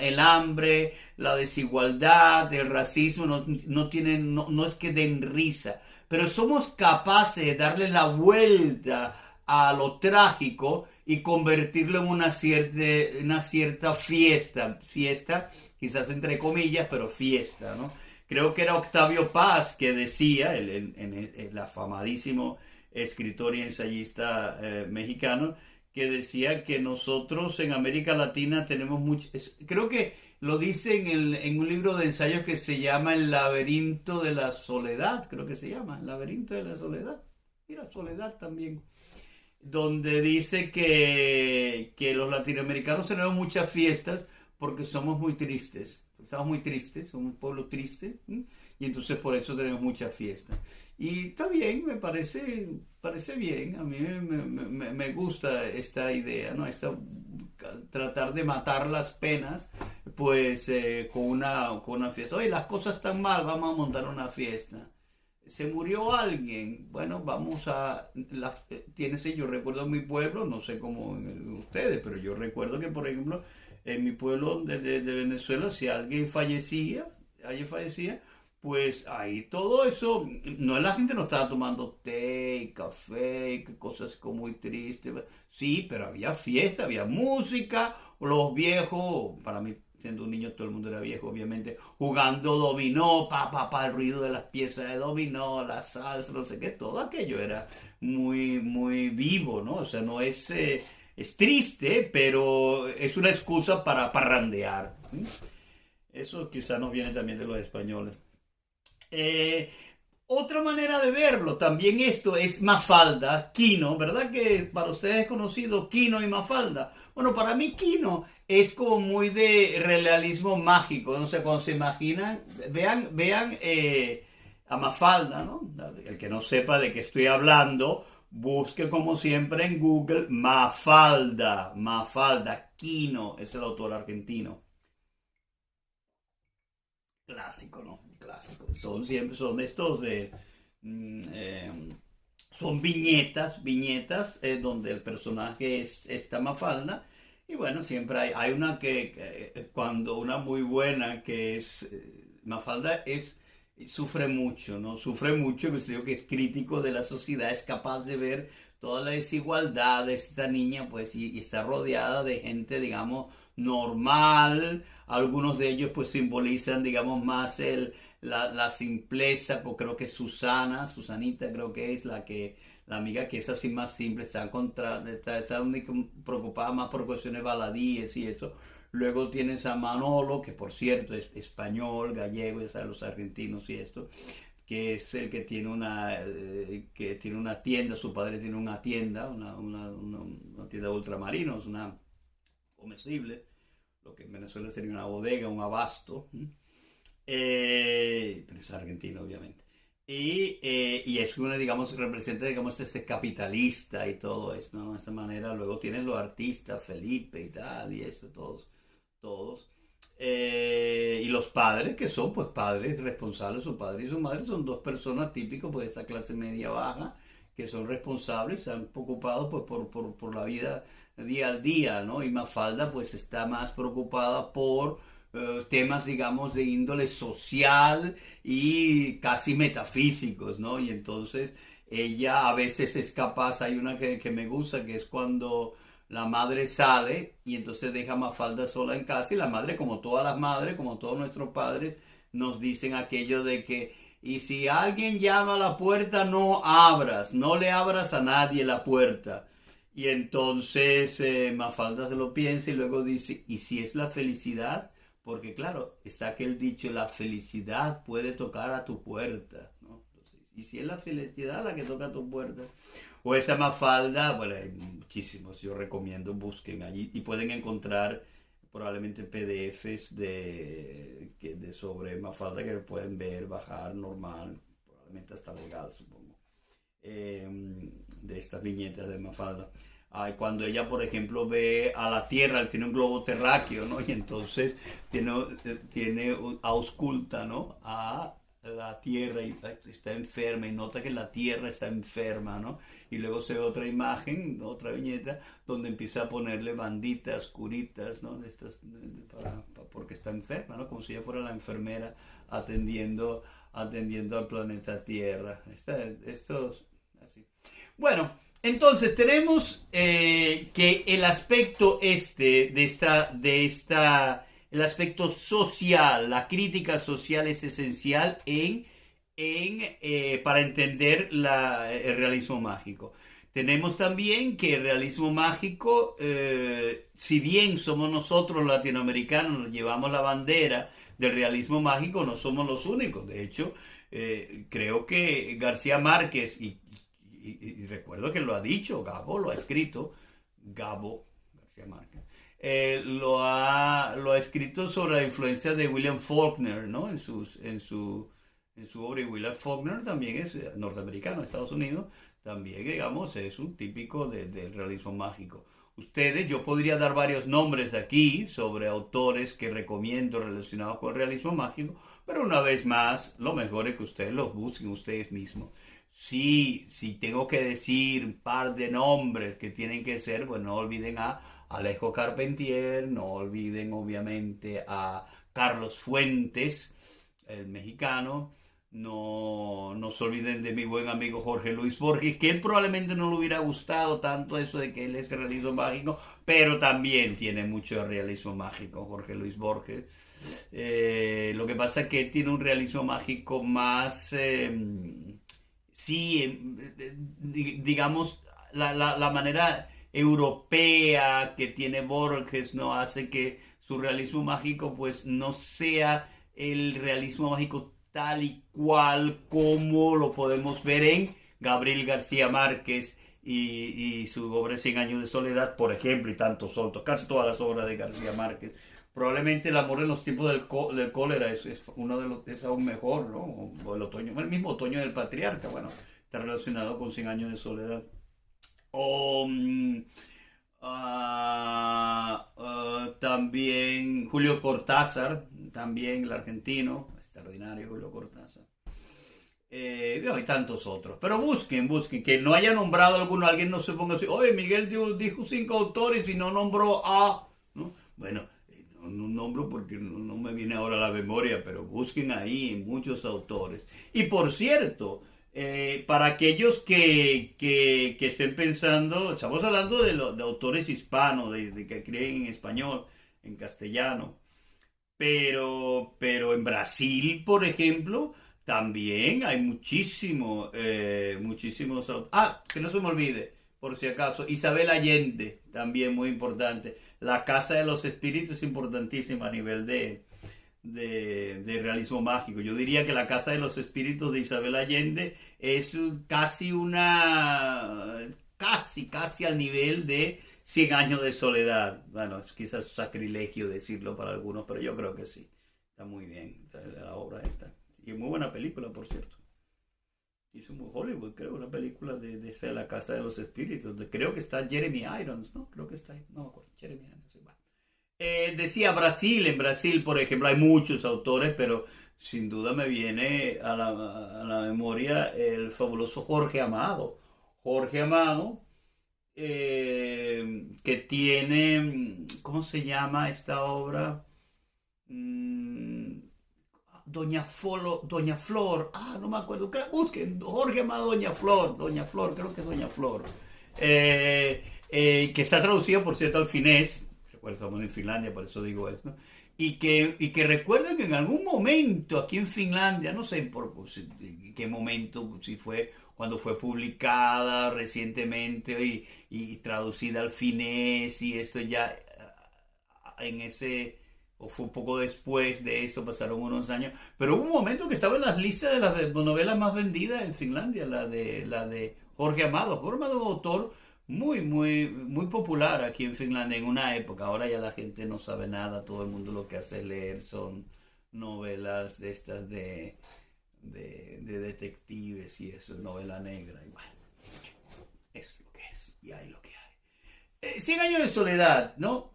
el hambre, la desigualdad, el racismo no es que den risa, pero somos capaces de darle la vuelta a lo trágico y convertirlo en una cierta fiesta, quizás entre comillas, pero fiesta, ¿no? Creo que era Octavio Paz que decía, el afamadísimo escritor y ensayista mexicano, que decía que nosotros en América Latina tenemos mucho, creo que lo dice en un libro de ensayos que se llama El laberinto de la soledad, creo que se llama, El laberinto de la soledad, y la soledad también, donde dice que los latinoamericanos tenemos muchas fiestas porque somos muy tristes, somos un pueblo triste, ¿sí? Y entonces por eso tenemos muchas fiestas. Y está bien, me parece bien, a mí me gusta esta idea, ¿no? Tratar de matar las penas, pues con una fiesta. Oye, las cosas están mal, vamos a montar una fiesta. Se murió alguien, bueno, yo recuerdo en mi pueblo, no sé cómo ustedes, pero yo recuerdo que, por ejemplo, en mi pueblo de Venezuela, si alguien fallecía, pues ahí todo eso, la gente no estaba tomando té, café, cosas como muy tristes, sí, pero había fiesta, había música, los viejos, para mí siendo un niño todo el mundo era viejo, obviamente, jugando dominó, el ruido de las piezas de dominó, la salsa, no sé qué, todo aquello era muy, muy vivo, ¿no? O sea, no es triste, pero es una excusa para parrandear. Eso quizá nos viene también de los españoles. Otra manera de verlo, también esto es Mafalda, Quino, ¿verdad que para ustedes es conocido Quino y Mafalda? Bueno, para mí Quino es como muy de realismo mágico, no sé, cuando se imaginan, vean a Mafalda, ¿no? El que no sepa de qué estoy hablando, busque como siempre en Google Mafalda, Quino, es el autor argentino. Clásico, ¿no? Clásico. Son estos son viñetas donde el personaje es esta Mafalda. Y bueno, siempre hay una una muy buena que es, Mafalda sufre mucho, ¿no? Sufre mucho, que es crítico de la sociedad, es capaz de ver toda la desigualdad de esta niña, pues, y está rodeada de gente, digamos, normal. Algunos de ellos, pues, simbolizan, digamos, más la simpleza, pues creo que Susanita creo que es la amiga que es así más simple, está preocupada más por cuestiones baladíes y eso. Luego tienes a Manolo, que por cierto es español, gallego, ya sabes, los argentinos y esto, que es el que tiene una tienda, su padre tiene una tienda, una tienda de ultramarinos, una comestible, lo que en Venezuela sería una bodega, un abasto, pero es argentino obviamente. Y es uno, digamos, representa, digamos, este capitalista y todo eso, ¿no? De esta manera. Luego tienes los artistas, Felipe y tal, y esto, todos. Y los padres, que son, pues, padres responsables, su padre y su madre son dos personas típicas, pues, de esta clase media baja, que son responsables, se han preocupado, pues, por la vida día a día, ¿no? Y Mafalda, pues, está más preocupada por temas, digamos, de índole social y casi metafísicos, ¿no? Y entonces ella a veces es capaz, hay una que me gusta, que es cuando la madre sale y entonces deja a Mafalda sola en casa y la madre, como todas las madres, como todos nuestros padres, nos dicen aquello de que, y si alguien llama a la puerta, no abras, no le abras a nadie la puerta. Y entonces Mafalda se lo piensa y luego dice, ¿y si es la felicidad? Porque claro, está aquel dicho, la felicidad puede tocar a tu puerta, ¿no? Entonces, ¿y si es la felicidad la que toca a tu puerta? O esa Mafalda, bueno, hay muchísimos, yo recomiendo, busquen allí y pueden encontrar probablemente PDFs de sobre Mafalda que pueden ver, bajar normal, probablemente hasta legal, supongo, de estas viñetas de Mafalda. Cuando ella, por ejemplo, ve a la Tierra, él tiene un globo terráqueo, ¿no? Y entonces tiene ausculta, ¿no? A la Tierra y está enferma y nota que la Tierra está enferma, ¿no? Y luego se ve otra imagen, otra viñeta, donde empieza a ponerle banditas, curitas, ¿no? De estas, porque está enferma, ¿no? Como si ella fuera la enfermera atendiendo al planeta Tierra. Esto así. Bueno, entonces tenemos que el aspecto el aspecto social, la crítica social es esencial para entender el realismo mágico. Tenemos también que el realismo mágico, si bien somos nosotros latinoamericanos, nos llevamos la bandera del realismo mágico, no somos los únicos. De hecho, creo que García Márquez, y recuerdo que lo ha dicho, Gabo lo ha escrito, Gabo García Márquez, lo ha escrito sobre la influencia de William Faulkner, ¿no? En su obra. Y William Faulkner también es norteamericano, de Estados Unidos, también, digamos, es un típico del realismo mágico. Yo podría dar varios nombres aquí sobre autores que recomiendo relacionados con el realismo mágico, pero una vez más, lo mejor es que ustedes los busquen ustedes mismos. Si tengo que decir un par de nombres que tienen que ser, pues no olviden a Alejo Carpentier, no olviden obviamente a Carlos Fuentes, el mexicano, no se olviden de mi buen amigo Jorge Luis Borges, que él probablemente no le hubiera gustado tanto eso de que él es realismo mágico, pero también tiene mucho realismo mágico Jorge Luis Borges. Lo que pasa es que él tiene un realismo mágico más, digamos, la manera europea que tiene Borges no hace que su realismo mágico pues no sea el realismo mágico tal y cual como lo podemos ver en Gabriel García Márquez y su obra Cien años de soledad, por ejemplo, y tantos otros, casi todas las obras de García Márquez. Probablemente El amor en los tiempos del cólera es uno de los, es aún mejor, ¿no? O el otoño, el mismo otoño del patriarca, bueno, está relacionado con Cien años de soledad. O también Julio Cortázar, también el argentino, extraordinario Julio Cortázar. Hay tantos otros, pero busquen, que no haya nombrado alguno, alguien no se ponga así, oye, Miguel dijo 5 autores y no nombró a, ¿no? Bueno, no nombro porque no me viene ahora a la memoria, pero busquen ahí muchos autores. Y por cierto, para aquellos que estén pensando, estamos hablando de autores hispanos, de que creen en español, en castellano, pero en Brasil, por ejemplo, también hay muchísimos autores. Que no se me olvide, por si acaso, Isabel Allende, también muy importante. La Casa de los Espíritus es importantísima a nivel de realismo mágico. Yo diría que La Casa de los Espíritus de Isabel Allende es casi al nivel de Cien años de soledad. Bueno, es quizás sacrilegio decirlo para algunos, pero yo creo que sí. Está muy bien la obra esta. Y muy buena película, por cierto. Hizo muy Hollywood, creo, una película de La Casa de los Espíritus. Creo que está Jeremy Irons, ¿no? Creo que está ahí. No me acuerdo. Jeremy Irons. Decía Brasil, en Brasil, por ejemplo, hay muchos autores, pero sin duda me viene a la memoria el fabuloso Jorge Amado. Jorge Amado, que tiene, ¿cómo se llama esta obra? Doña Flor, no me acuerdo, busquen, Jorge Amado, Doña Flor, creo que es Doña Flor. Que está traducido, por cierto, al finés. Recuerdo, estamos en Finlandia, por eso digo esto. Y que recuerden que en algún momento aquí en Finlandia, no sé por qué momento, si fue cuando fue publicada recientemente y traducida al finés y esto ya en ese, o fue un poco después de esto, pasaron unos años, pero hubo un momento que estaba en las listas de las novelas más vendidas en Finlandia, la de Jorge Amado. Jorge Amado es un autor muy, muy, muy popular aquí en Finlandia en una época. Ahora ya la gente no sabe nada, todo el mundo lo que hace es leer son novelas de estas de detectives y eso, novela negra. Y bueno, es lo que es, y hay lo que hay. 100 años de soledad, ¿no?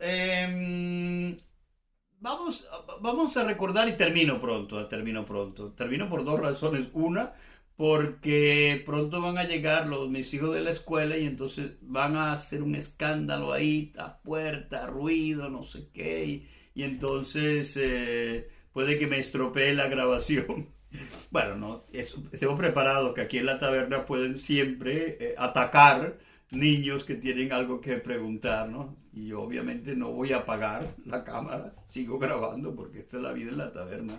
Vamos a recordar y termino pronto, termino pronto. Termino por dos razones. Una, porque pronto van a llegar mis hijos de la escuela y entonces van a hacer un escándalo ahí, a puerta, ruido, no sé qué, y entonces puede que me estropee la grabación. Bueno, no, estemos preparados que aquí en la taberna pueden siempre atacar niños que tienen algo que preguntar, ¿no? Y yo obviamente no voy a apagar la cámara, sigo grabando porque esta es la vida en la taberna.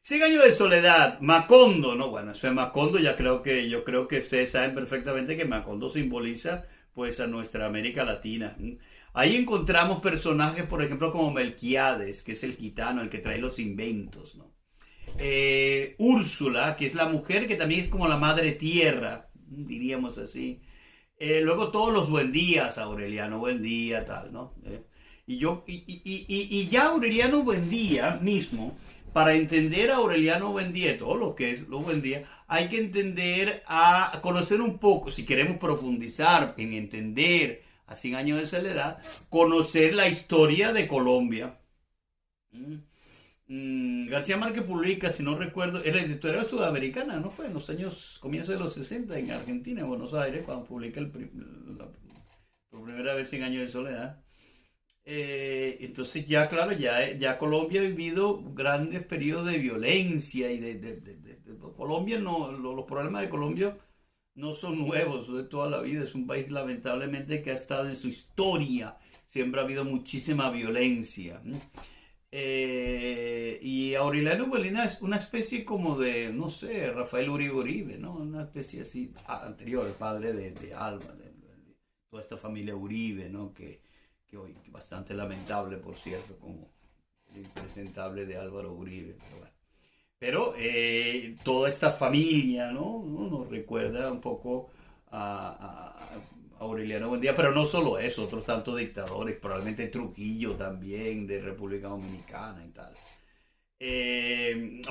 100 años de soledad, Macondo, ¿no? Bueno, eso es Macondo, yo creo que ustedes saben perfectamente que Macondo simboliza pues a nuestra América Latina. Ahí encontramos personajes, por ejemplo, como Melquiades, que es el gitano, el que trae los inventos, ¿no? Úrsula, que es la mujer que también es como la madre tierra, diríamos así. Luego todos los Buendías, Aureliano Buendía, tal, ¿no? Y ya Aureliano Buendía mismo, para entender a Aureliano Buendía y todo lo que es lo Buendía, hay que a conocer un poco, si queremos profundizar en entender a 100 años de soledad, conocer la historia de Colombia. García Márquez publica, si no recuerdo, era editorial sudamericana, ¿no fue? En los años, comienzos de los 60 en Argentina, en Buenos Aires, cuando publica por primera vez 100 años de soledad. Entonces ya, claro, ya Colombia ha vivido grandes periodos de violencia y Colombia no, los problemas de Colombia no son nuevos, son de toda la vida. Es un país lamentablemente que ha estado en su historia, siempre ha habido muchísima violencia. Y Aureliano Buendía es una especie como de, no sé, Rafael Uribe, ¿no? Una especie así, anterior, el padre de Alba, de toda esta familia Uribe, ¿no? Que hoy bastante lamentable, por cierto, como el impresentable de Álvaro Uribe. Pero toda esta familia, ¿no? Nos recuerda un poco a Aureliano Buendía, pero no solo eso, otros tantos dictadores, probablemente Trujillo también, de República Dominicana y tal.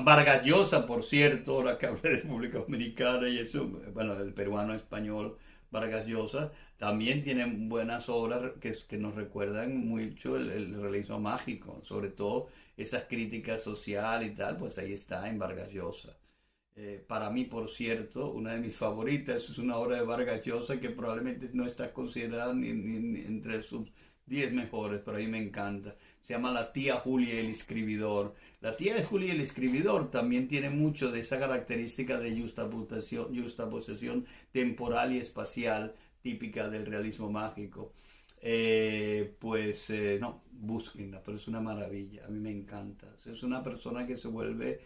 Vargas Llosa, por cierto, ahora que hablé de República Dominicana y eso, bueno, el peruano español Vargas Llosa, también tiene buenas obras que nos recuerdan mucho el realismo mágico, sobre todo esas críticas sociales y tal, pues ahí está en Vargas Llosa. Para mí, por cierto, una de mis favoritas es una obra de Vargas Llosa que probablemente no está considerada ni entre sus 10 mejores, pero a mí me encanta. Se llama La tía Julia y el escribidor. La tía de Julia y el escribidor también tiene mucho de esa característica de justaposición temporal y espacial típica del realismo mágico. No, búsquenla, pero es una maravilla, a mí me encanta. Es una persona que se vuelve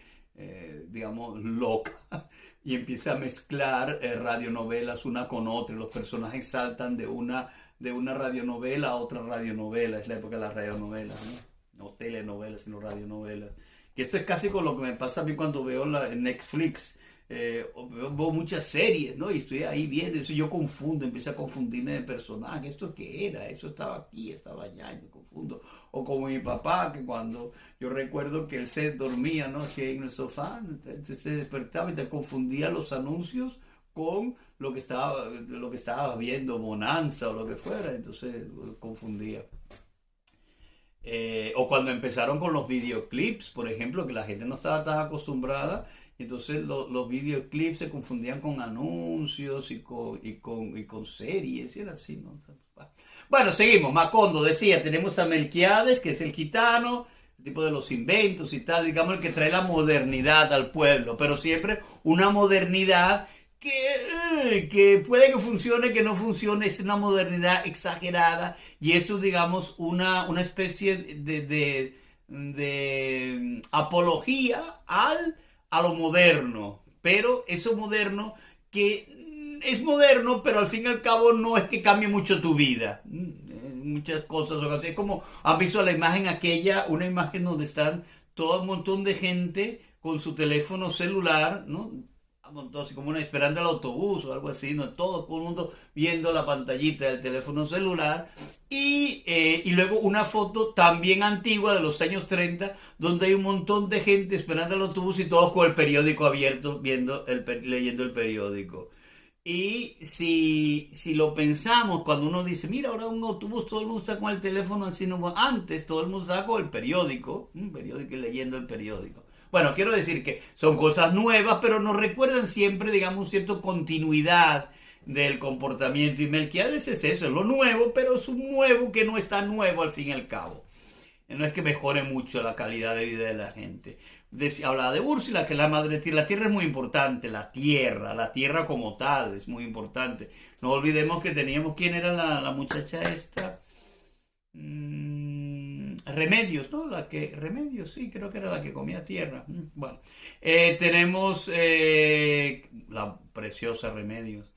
digamos, loca y empieza a mezclar radionovelas una con otra. Los personajes saltan de una radionovela a otra radionovela. Es la época de las radionovelas, no telenovelas, sino radionovelas. Que esto es casi con lo que me pasa a mí cuando veo en Netflix. Veo muchas series, ¿no? Y estoy ahí viendo, eso yo confundo, empiezo a confundirme de personaje. ¿Esto qué era? Eso estaba aquí, estaba allá, y me confundo. O como mi papá, que cuando yo recuerdo que él se dormía, ¿no? Así en el sofá, entonces se despertaba y te confundía los anuncios con lo que estaba viendo, Bonanza o lo que fuera, entonces confundía. O cuando empezaron con los videoclips, por ejemplo, que la gente no estaba tan acostumbrada. Entonces los videoclips se confundían con anuncios y con series, y era así, ¿no? Bueno, seguimos. Macondo decía, tenemos a Melquiades, que es el gitano, el tipo de los inventos y tal, digamos, el que trae la modernidad al pueblo, pero siempre una modernidad que puede que funcione, que no funcione, es una modernidad exagerada y eso, digamos, una especie de apología a lo moderno, pero eso moderno que es moderno, pero al fin y al cabo no es que cambie mucho tu vida. Muchas cosas, es como, ¿has visto la imagen aquella? Una imagen donde están todo un montón de gente con su teléfono celular, ¿no? Así como una esperando el autobús o algo así, ¿no? Todo el mundo viendo la pantallita del teléfono celular y luego una foto también antigua de los años 30 donde hay un montón de gente esperando el autobús y todos con el periódico abierto leyendo el periódico. Y si lo pensamos, cuando uno dice, mira, ahora un autobús, todo el mundo está con el teléfono así, no, antes todo el mundo estaba con el periódico, un periódico y leyendo el periódico. Bueno, quiero decir que son cosas nuevas, pero nos recuerdan siempre, digamos, cierta continuidad del comportamiento. Y Melquiades es eso, es lo nuevo, pero es un nuevo que no es tan nuevo al fin y al cabo. No es que mejore mucho la calidad de vida de la gente. Hablaba de Úrsula, que la madre tierra. La tierra es muy importante, la tierra como tal es muy importante. No olvidemos que teníamos, ¿quién era la muchacha esta? Remedios, ¿no? Remedios, sí, creo que era la que comía tierra. Bueno, tenemos la preciosa Remedios,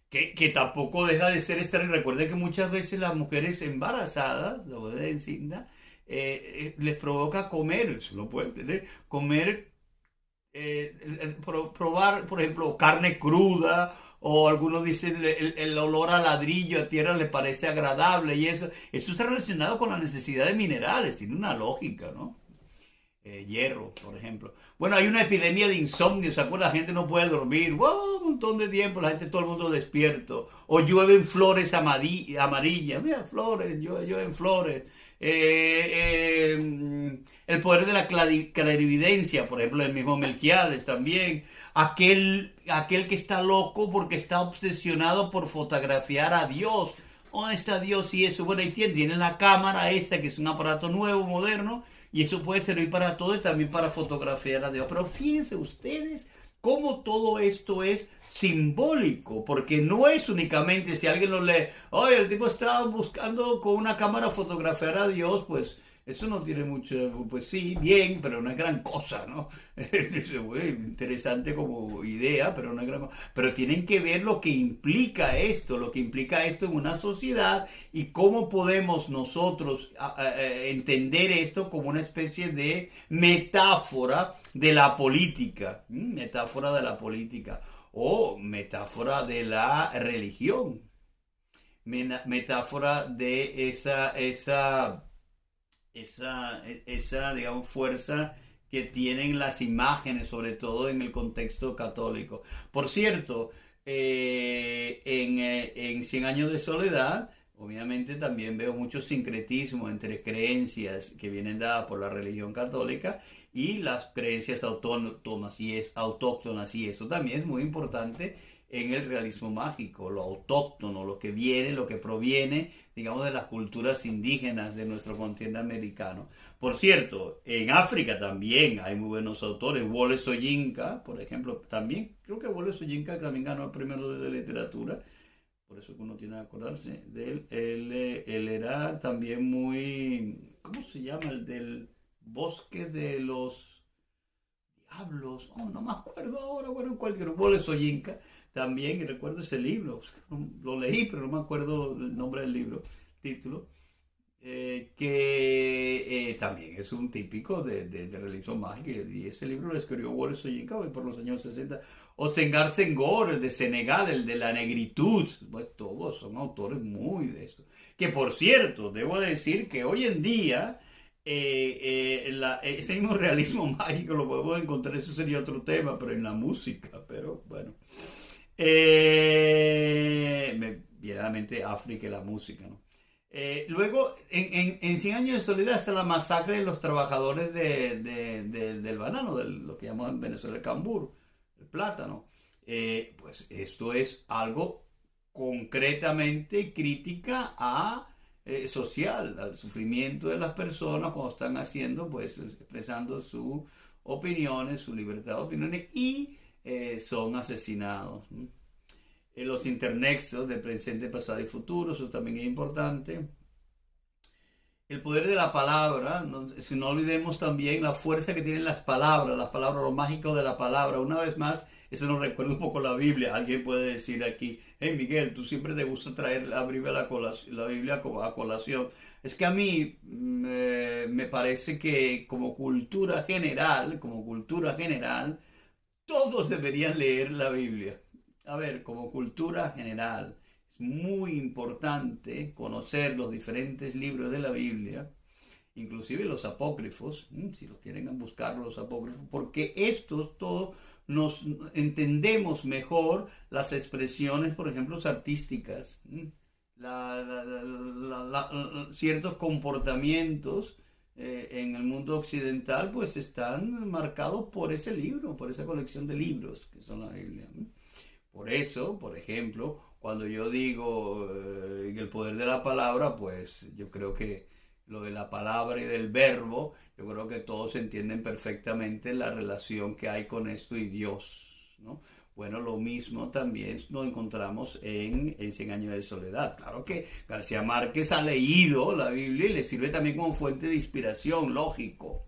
que tampoco deja de ser esta. Recuerden que muchas veces las mujeres embarazadas, la de encinta, les provoca comer, se lo pueden tener, comer, probar, por ejemplo, carne cruda, o algunos dicen el olor a ladrillo, a tierra, le parece agradable, y eso está relacionado con la necesidad de minerales, tiene una lógica, ¿no? Hierro, por ejemplo. Bueno, hay una epidemia de insomnio, ¿se acuerdan? La gente no puede dormir, wow, un montón de tiempo, la gente, todo el mundo despierto, o llueven flores amarillas, mira, flores, llueven flores. El poder de la clarividencia, por ejemplo, el mismo Melquiades también, aquel que está loco porque está obsesionado por fotografiar a Dios. ¿Dónde está Dios? Y eso, bueno, ahí tiene la cámara esta, que es un aparato nuevo, moderno, y eso puede servir para todo y también para fotografiar a Dios. Pero fíjense ustedes cómo todo esto es simbólico, porque no es únicamente si alguien lo lee, oye, el tipo estaba buscando con una cámara fotografiar a Dios, pues eso no tiene mucho, pues sí, bien, pero no es gran cosa, ¿no? Es interesante como idea, pero no es gran cosa. Pero tienen que ver lo que implica esto en una sociedad y cómo podemos nosotros entender esto como una especie de metáfora de la política, o metáfora de la religión, metáfora de esa, digamos, fuerza que tienen las imágenes, sobre todo en el contexto católico. Por cierto, en 100 años de soledad, obviamente también veo mucho sincretismo entre creencias que vienen dadas por la religión católica y las creencias autóctonas, y eso también es muy importante en el realismo mágico, lo autóctono, lo que proviene, digamos, de las culturas indígenas de nuestro continente americano. Por cierto, en África también hay muy buenos autores. Wole Soyinka, por ejemplo, también, creo que Wole Soyinka también ganó el premio de literatura, por eso que uno tiene que acordarse de él. Él era también muy, ¿cómo se llama? El del bosque de los diablos, no me acuerdo ahora, bueno, cualquier Wole Soyinka también, y recuerdo ese libro, lo leí, pero no me acuerdo el nombre del libro, título, que también es un típico de realismo mágico, y ese libro lo escribió Wole Soyinka por los años 60, o Senghor Senghor, el de Senegal, el de la negritud, pues todos son autores muy de esto, que por cierto, debo decir que hoy en día, ese mismo realismo mágico lo podemos encontrar, eso sería otro tema, pero en la música, pero bueno. Viene a la mente África y la música, ¿no? Luego, en 100 años de soledad está la masacre de los trabajadores del banano, de lo que llaman en Venezuela el cambur, el plátano. Pues esto es algo concretamente crítica social, al sufrimiento de las personas cuando están haciendo, pues expresando sus opiniones, su libertad de opiniones y son asesinados. Los internexos de presente, pasado y futuro, eso también es importante. El poder de la palabra, si no olvidemos también la fuerza que tienen las palabras, lo mágico de la palabra. Una vez más, eso nos recuerda un poco la Biblia. Alguien puede decir aquí, hey Miguel, tú siempre te gusta traer la Biblia a colación. Es que a mí me parece que como cultura general, todos deberían leer la Biblia. A ver, como cultura general, es muy importante conocer los diferentes libros de la Biblia, inclusive los apócrifos, si los quieren buscar los apócrifos, porque estos todos nos entendemos mejor las expresiones, por ejemplo, artísticas, ciertos comportamientos en el mundo occidental, pues están marcados por ese libro, por esa colección de libros que son la Biblia. Por eso, por ejemplo, cuando yo digo el poder de la palabra, pues yo creo que lo de la palabra y del verbo, yo creo que todos entienden perfectamente la relación que hay con esto y Dios, ¿no? Bueno, lo mismo también nos encontramos en Cien años de soledad. Claro que García Márquez ha leído la Biblia y le sirve también como fuente de inspiración, lógico.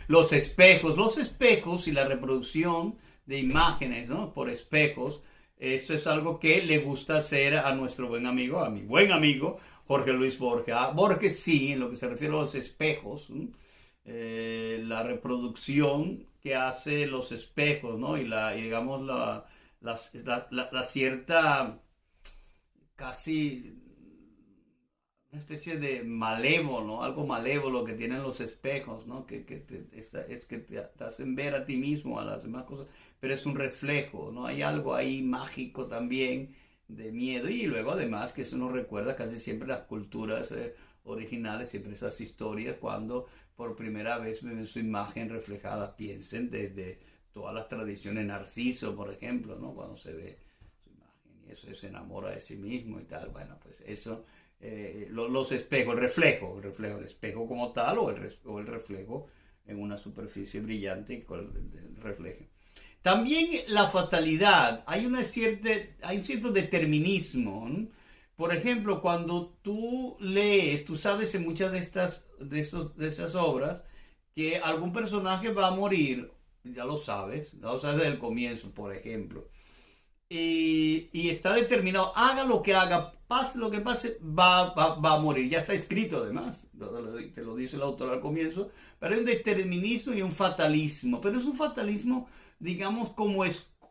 Los espejos y la reproducción de imágenes, ¿no? Por espejos, esto es algo que le gusta hacer a nuestro buen amigo, a mi buen amigo Jorge Luis Borges. Borges sí, en lo que se refiere a los espejos, la reproducción que hace los espejos, ¿no? Digamos la cierta casi una especie de malévolo, algo malévolo que tienen los espejos, ¿no? Que te hacen ver a ti mismo, a las demás cosas, pero es un reflejo, ¿no? Hay algo ahí mágico también de miedo, y luego además que eso nos recuerda casi siempre las culturas originales, siempre esas historias cuando por primera vez ven su imagen reflejada. Piensen desde todas las tradiciones, Narciso, por ejemplo, ¿no? Cuando se ve su imagen y eso se enamora de sí mismo y tal. Bueno, pues eso, los espejos, el espejo como tal o el reflejo en una superficie brillante que refleje. También la fatalidad, hay un cierto determinismo, ¿no? Por ejemplo, cuando tú lees, tú sabes en muchas de estas obras que algún personaje va a morir, ya lo sabes desde el comienzo, por ejemplo. Y está determinado, haga lo que haga, pase lo que pase, va a morir. Ya está escrito además, te lo dice el autor al comienzo, pero hay un determinismo y un fatalismo. Pero es un fatalismo, digamos,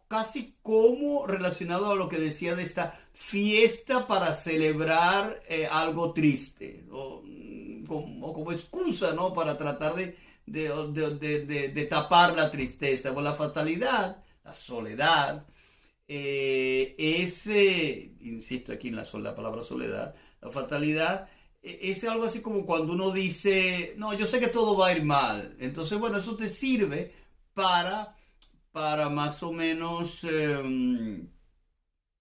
casi como relacionado a lo que decía de esta fiesta para celebrar algo triste, o como excusa, ¿no? Para tratar de tapar la tristeza. O la fatalidad, la soledad, insisto aquí en la palabra soledad, la fatalidad es algo así como cuando uno dice, no, yo sé que todo va a ir mal. Entonces, bueno, eso te sirve para más o menos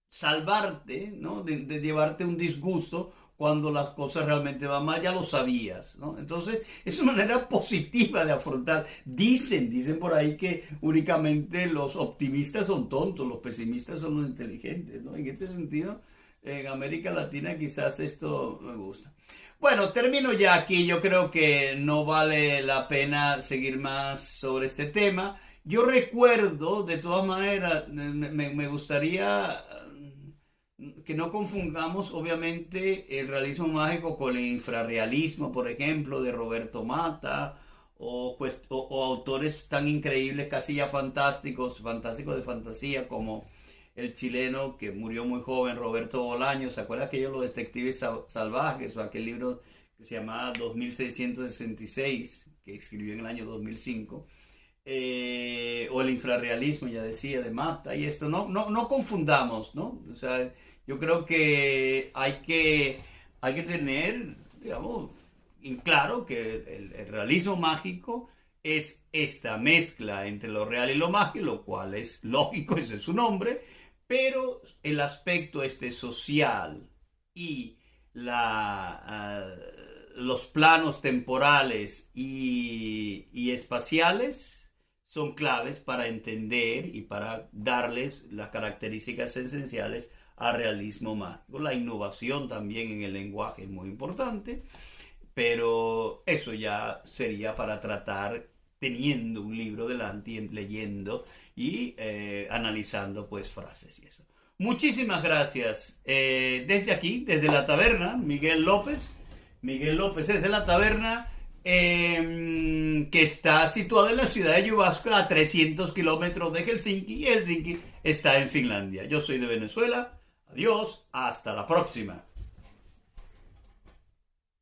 salvarte, ¿no? De llevarte un disgusto cuando las cosas realmente van mal, ya lo sabías, ¿no? Entonces, es una manera positiva de afrontar. Dicen por ahí que únicamente los optimistas son tontos, los pesimistas son los inteligentes, ¿no? En este sentido, en América Latina quizás esto me gusta. Bueno, termino ya aquí. Yo creo que no vale la pena seguir más sobre este tema. Yo recuerdo, de todas maneras, me gustaría que no confundamos, obviamente, el realismo mágico con el infrarrealismo, por ejemplo, de Roberto Mata, o autores tan increíbles, casi ya fantásticos de fantasía, como el chileno que murió muy joven, Roberto Bolaños. ¿Se acuerdan aquellos los detectives salvajes, o aquel libro que se llamaba 2666, que escribió en el año 2005? O el infrarrealismo, ya decía, de Mata, y esto, no confundamos, ¿no? O sea, yo creo que hay que tener, digamos, en claro que el realismo mágico es esta mezcla entre lo real y lo mágico, lo cual es lógico, ese es su nombre, pero el aspecto social y los planos temporales y espaciales son claves para entender y para darles las características esenciales al realismo mágico. La innovación también en el lenguaje es muy importante, pero eso ya sería para tratar teniendo un libro delante y leyendo y analizando pues frases y eso. Muchísimas gracias. Desde aquí, desde la taberna, Miguel López desde la taberna, que está situada en la ciudad de Jyväskylä, a 300 kilómetros de Helsinki, y Helsinki está en Finlandia. Yo soy de Venezuela. Adiós, hasta la próxima.